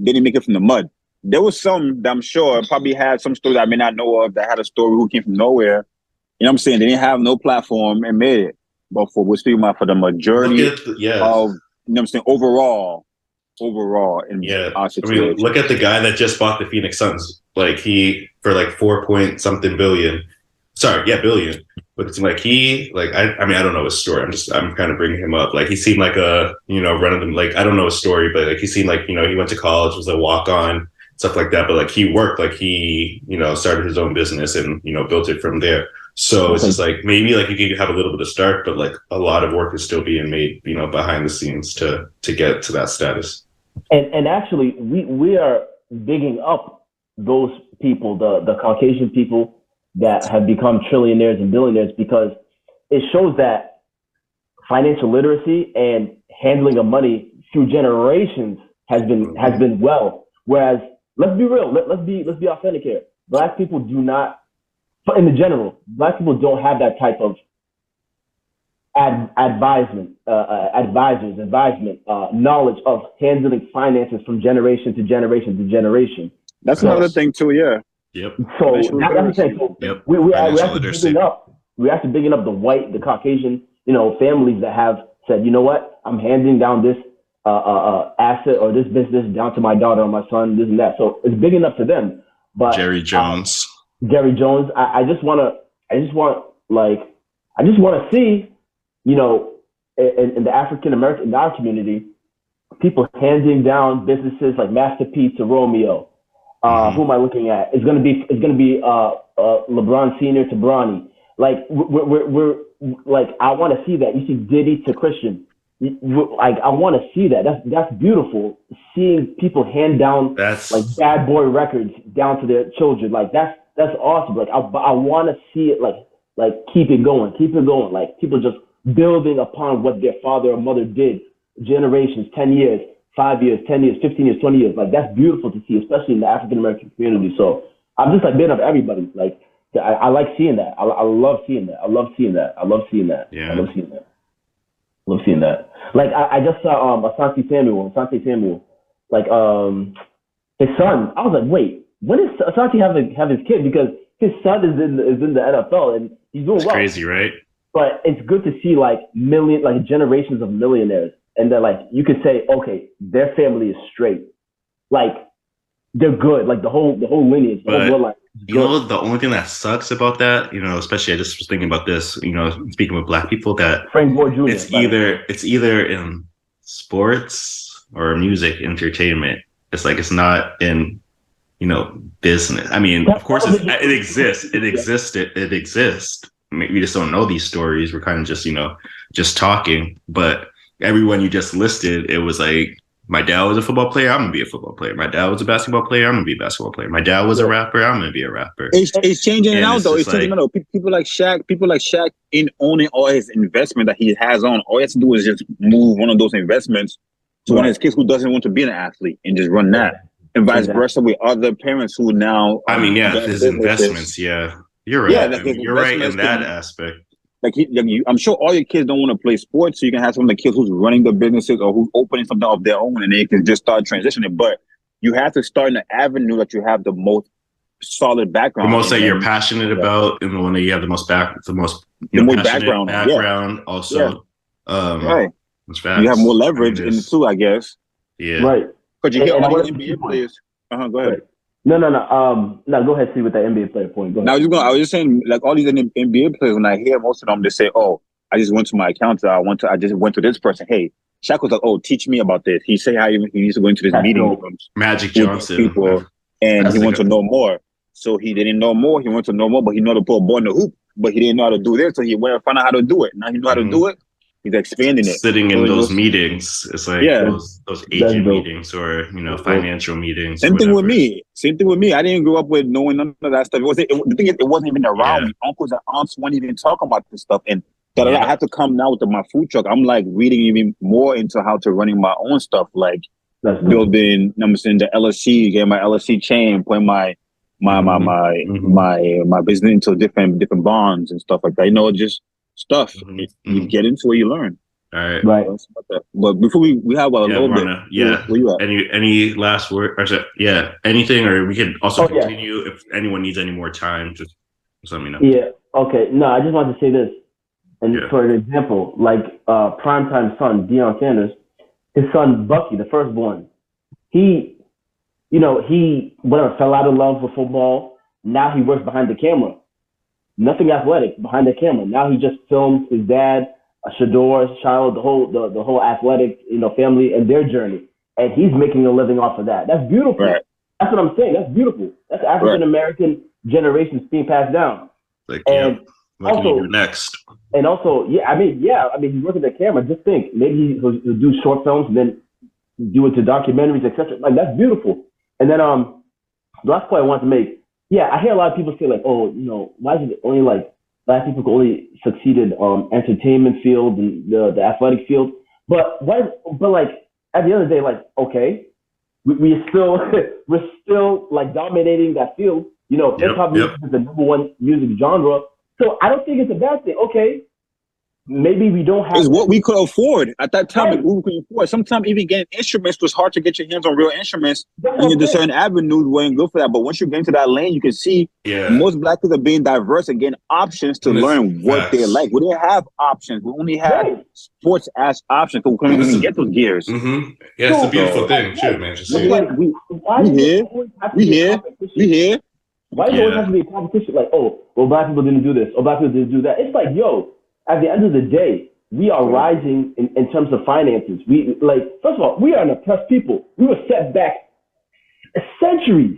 didn't make it from the mud. There was some that I'm sure probably had some story that I may not know of that had a story who came from nowhere. You know what I'm saying? They didn't have no platform and made it. But we're speaking about for the majority of, you know what I'm saying, overall in our situation. I mean, look at the guy that just bought the Phoenix Suns. Like he for like 4 point something billion. Billion. But it's like I mean I don't know his story. I'm kind of bringing him up. Like he seemed like a run of them. Like I don't know his story, but like he seemed like he went to college, was a walk on, stuff like that. But like he worked, like he started his own business and built it from there. So it's just like maybe like you could have a little bit of start, but like a lot of work is still being made behind the scenes to get to that status. And actually we are digging up those people, the Caucasian people that have become trillionaires and billionaires, because it shows that financial literacy and handling of money through generations has been well. Whereas let's be real, let's be authentic here. Black people do not, in the general, Black people don't have that type of advisement, knowledge of handling finances from generation to generation to generation. That's another thing too, yeah. Yep. So that's the thing. So yep. we're actually bigging up the Caucasian, families that have said, you know what, I'm handing down this asset or this business down to my daughter or my son, this and that. So it's big enough to them. But Jerry Jones. I just want to see, in the African American, in our community, people handing down businesses like Master P to Romeo. Who am I looking at? It's gonna be LeBron Senior to Bronny. Like we're like, I want to see that. You see Diddy to Christian. Like I want to see that. That's beautiful. Seeing people hand down like bad boy records down to their children. Like that's awesome. Like I want to see it. Like keep it going. Like people just building upon what their father or mother did. Generations, 10 years, 5 years, 10 years, 15 years, 20 years. Like that's beautiful to see, especially in the African American community. So I'm just like big up everybody. Like I like seeing that. I love seeing that. Yeah. I love seeing that. Like I just saw Asante Samuel. Like his son. I was like, wait, when does Asante have his kid? Because his son is in the NFL and he's doing well. It's crazy, right? But it's good to see like generations of millionaires. And then like you could say, okay, their family is straight. Like they're good. Like the whole lineage, the whole bloodline. The only thing that sucks about that, especially I just was thinking about this, speaking with Black people, that Frank Moore Jr. It's either in sports or music entertainment. It's like it's not in business. I mean, of course it exists. It exists. I mean, we just don't know these stories. We're kind of just talking. But everyone you just listed, it was like, my dad was a football player, I'm going to be a football player. My dad was a basketball player, I'm going to be a basketball player. My dad was a rapper, I'm going to be a rapper. It's changing it out, though. It's changing it out. People like Shaq in owning all his investment that he has on, all he has to do is just move one of those investments to one of his kids who doesn't want to be an athlete and just run that. And vice versa with other parents who now... his investments, yeah. You're right. Yeah, you're right in that aspect. Like I'm sure all your kids don't want to play sports, so you can have some of the kids who's running the businesses or who's opening something of their own, and they can just start transitioning. But you have to start in the avenue that you have the most solid background, the most that you're passionate about, and the one that you have the most background. Yeah. Also, right. You have more leverage in the two, I guess. Yeah. Right. But you get all these NBA players. Go ahead. Right. No. No, go ahead. See what that NBA player point. Go ahead. I was just saying, like all these NBA players, when I hear most of them, they say, "Oh, I just went to my account. I just went to this person. Hey, Shaq was like, oh, teach me about this. He say how he needs to go into this meeting with Magic Johnson people, and he wants to know more. So he didn't know more. He wants to know more, but he know to put a ball in the hoop, but he didn't know how to do this. So he went and found out how to do it. Now he know how to do it. He's expanding it. Sitting in those meetings, it's like those agent meetings or financial meetings. Same thing with me. I didn't grow up with knowing none of that stuff. The thing is, it wasn't even around me. Uncles and aunts weren't even talking about this stuff. And I had to come now with my food truck. I'm like reading even more into how to running my own stuff, like building. I'm saying the LSC, getting my LSC chain, putting my business into different bonds and stuff like that. Just stuff. You get into it, you learn. All right. Right. But before we have a little bit. Where you at? Any last word? Anything, or we can also continue if anyone needs any more time. Just let me know. Yeah. Okay. No, I just wanted to say this. And for an example, like primetime son, Deion Sanders, his son Bucky, the firstborn, he fell out of love with football. Now he works behind the camera. Nothing athletic behind the camera. Now he just films his dad, Shador's child, the whole athletic, family and their journey. And he's making a living off of that. That's beautiful. Right. That's what I'm saying. That's beautiful. That's African American generations being passed down. Like, what can you do next? And also, he's working the camera. Just think, maybe he'll do short films and then do it to documentaries, etc. Like, that's beautiful. And then the last point I want to make, I hear a lot of people say like, why is it only like Black people can only succeed in entertainment field and the athletic field? But like at the end of the day, like, okay, we're still like dominating that field. Hip hop music is the number one music genre. So I don't think it's a bad thing. Okay, maybe we don't have. It's what we could afford at that time. Right. We could afford. Sometimes even getting instruments was hard to get your hands on real instruments. And the certain avenues weren't good for that. But once you get into that lane, you can see most Black people are being diverse and getting options to learn what they like. We didn't have options. We only had sports as options, so we couldn't even get those gears. Mm-hmm. Yeah, it's a beautiful thing too, man. Just we here. Why does it always have to be a competition? Like, oh, well, Black people didn't do this, or Black people didn't do that. It's like, yo, at the end of the day, we are rising in terms of finances. We first of all, we are an oppressed people. We were set back centuries.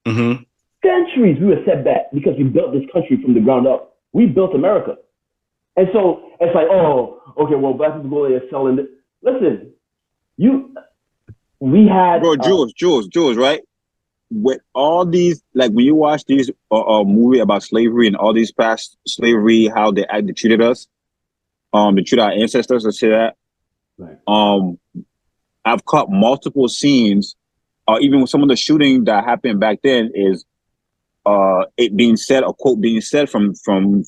Mm-hmm. Centuries we were set back because we built this country from the ground up. We built America. And so it's like, oh, okay, well, Black people go there selling it. Listen, we had Jules, right? With all these, like when you watch these movie about slavery and all these past slavery, how they treated us, they treated our ancestors, let's say that. Right. I've caught multiple scenes, even with some of the shooting that happened back then is it being said, a quote being said from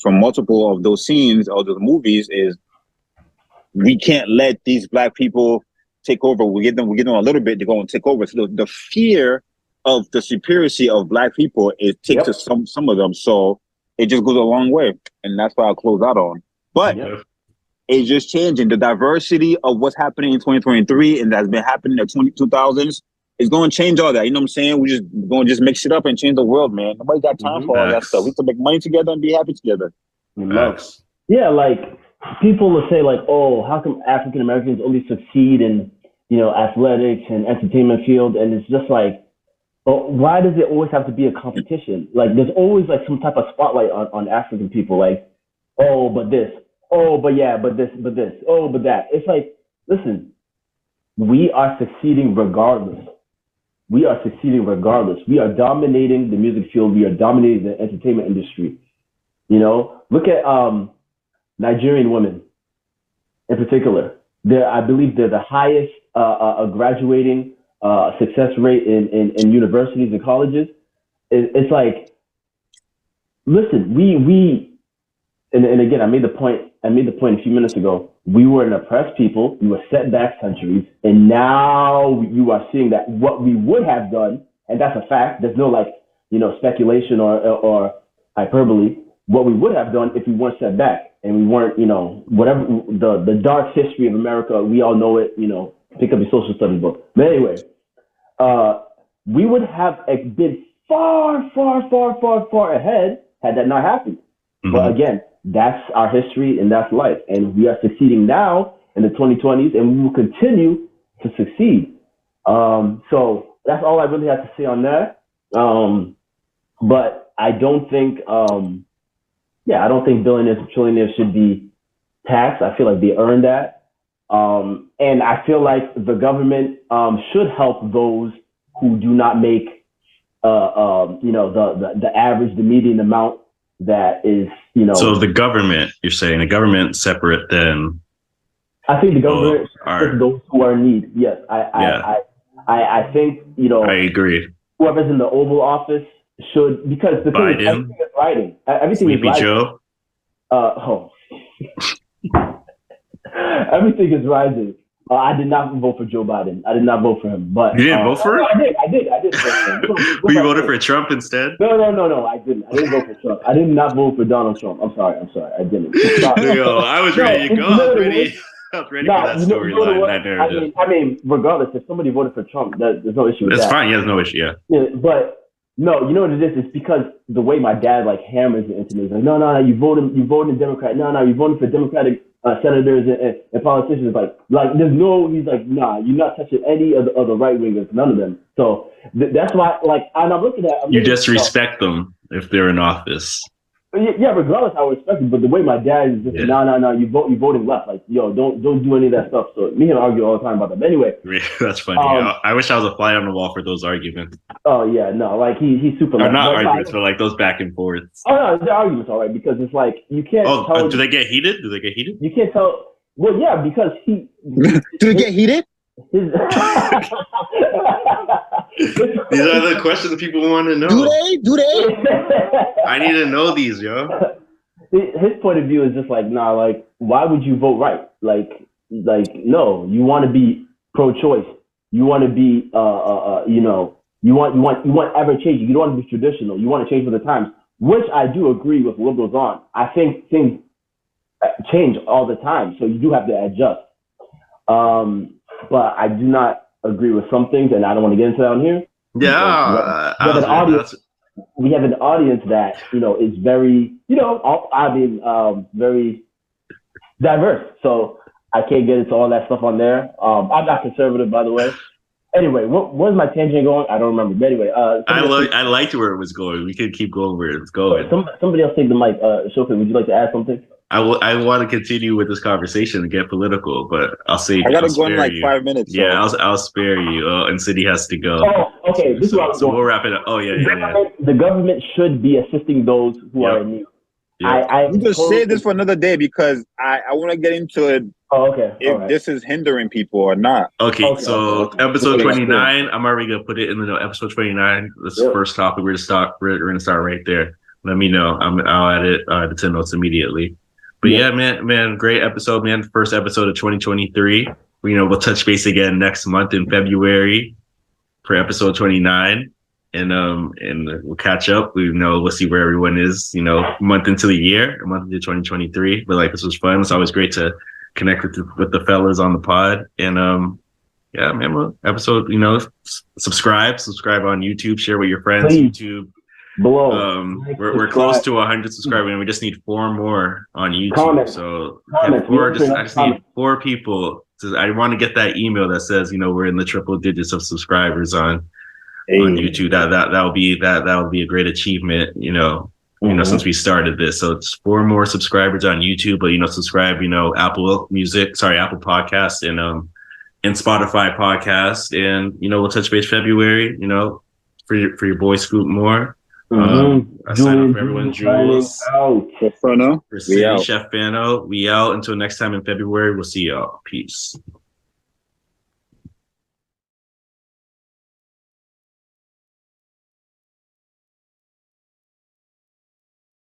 multiple of those scenes or those movies is, we can't let these Black people take over. We get them a little bit to go and take over. So the fear of the superiority of Black people, it takes to some of them. So it just goes a long way. And that's why I'll close out on. But it's just changing. The diversity of what's happening in 2023 and that's been happening in the 2000s is going to change all that. You know what I'm saying? We're just going to just mix it up and change the world, man. Nobody got time for all that stuff. We have to make money together and be happy together. Yeah, like people will say like, oh, how come African Americans only succeed in, athletics and entertainment field? And it's just like, well, why does it always have to be a competition? Like, there's always like some type of spotlight on African people. Like, oh, but this. Oh, but yeah, but this. Oh, but that. It's like, listen, we are succeeding regardless. We are dominating the music field. We are dominating the entertainment industry. Look at Nigerian women in particular. I believe they're the highest graduating success rate in universities and colleges. It's like, listen, and again, I made the point a few minutes ago. We were an oppressed people. We were set back centuries, and now you are seeing that what we would have done, and that's a fact. There's no speculation or hyperbole. What we would have done if we weren't set back and we weren't, whatever the dark history of America, we all know it. Pick up your social studies book. But anyway, we would have been far, far, far, far, far ahead had that not happened. Mm-hmm. But again, that's our history and that's life. And we are succeeding now in the 2020s and we will continue to succeed. So that's all I really have to say on that. But I don't think, I don't think billionaires and trillionaires should be taxed. I feel like they earn that. And I feel like the government should help those who do not make, the average, the median amount that is, So the government, you're saying the government separate then? I think the government should those who are in need. Yes, I think, I agree. Whoever's in the Oval Office should, because the thing is, everything is riding. Everything Sleepy is riding. Joe. Everything is rising. I did not vote for Joe Biden. I did not vote for him. But you didn't vote for him? I did vote for him. You voted for Trump instead? No, I didn't. I didn't vote for Trump. I did not vote for Donald Trump. I'm sorry. I didn't. Yo, I was ready to go. I was ready for that storyline, I mean, regardless, if somebody voted for Trump, there's no issue with that. That's fine. Yeah, there's no issue. Yeah. But no, you know what it is? It's because the way my dad hammers it into me. He's like, no, you voted Democrat. No, you voted for Democratic senators and politicians. Like there's no. He's like, nah, you're not touching any of the right wingers. None of them. So that's why, and I'm looking at. You disrespect them if they're in office. Yeah, regardless, I would respect it. But the way my dad is just, no, you voting left. Like, yo, don't do any of that stuff. So me and him argue all the time about that. But anyway, that's funny. I wish I was a fly on the wall for those arguments. Oh yeah, no, he's super. Or not arguments, but those back and forths. Oh no, the arguments all right because it's like you can't. Oh, do they get heated? You can't tell. Well, yeah, because he. Do they get heated? These are the questions people want to know. Do they? I need to know these, yo. his point of view is just like, nah, like, why would you vote right? Like, no, you want to be pro-choice. You want to be, you know, you want ever changing. You don't want to be traditional. You want to change with the times, which I do agree with what goes on. I think things change all the time, so you do have to adjust. But I do not agree with some things, and I don't want to get into that on here. Yeah, we have an audience that, you know, is very, you know, very diverse. So I can't get into all that stuff on there. I'm not conservative, by the way. Anyway, where's my tangent going? I don't remember. But anyway, I liked where it was going. We could keep going where it's going. Somebody else take the mic. Shokin, would you like to add something? I want to continue with this conversation and get political, but I'll say I gotta go in like 5 minutes. Yeah, so. I'll spare you. And City has to go. Oh, okay. So we'll wrap it up. Oh yeah. The government should be assisting those who are in need. Yep. I'm just say this for another day because I want to get into it. Oh, okay. If this is hindering people or not. Okay. So episode 29, I'm already gonna put it in the episode 29. This is the first topic. We're gonna start right there. Let me know. I'll add it to notes immediately. But yeah, man, great episode, man. First episode of 2023. We'll touch base again next month in February for episode 29. And we'll catch up. We'll see where everyone is, a month into the year, a month into 2023. But this was fun. It's always great to connect with the fellas on the pod. And yeah, man, episode, subscribe on YouTube, share with your friends. Please. YouTube. Below. We're close to 100 subscribers, and we just need 4 more on YouTube. I just need 4 people. I want to get that email that says, we're in the triple digits of subscribers on YouTube. That would be a great achievement, since we started this. So it's 4 more subscribers on YouTube, but subscribe, Apple Podcast and Spotify podcast, and we'll touch base February, for your boy Scoot Moore. I sign up for everyone. Jules, Chef Fano, Chef Fano. We out. Until next time in February. We'll see y'all. Peace.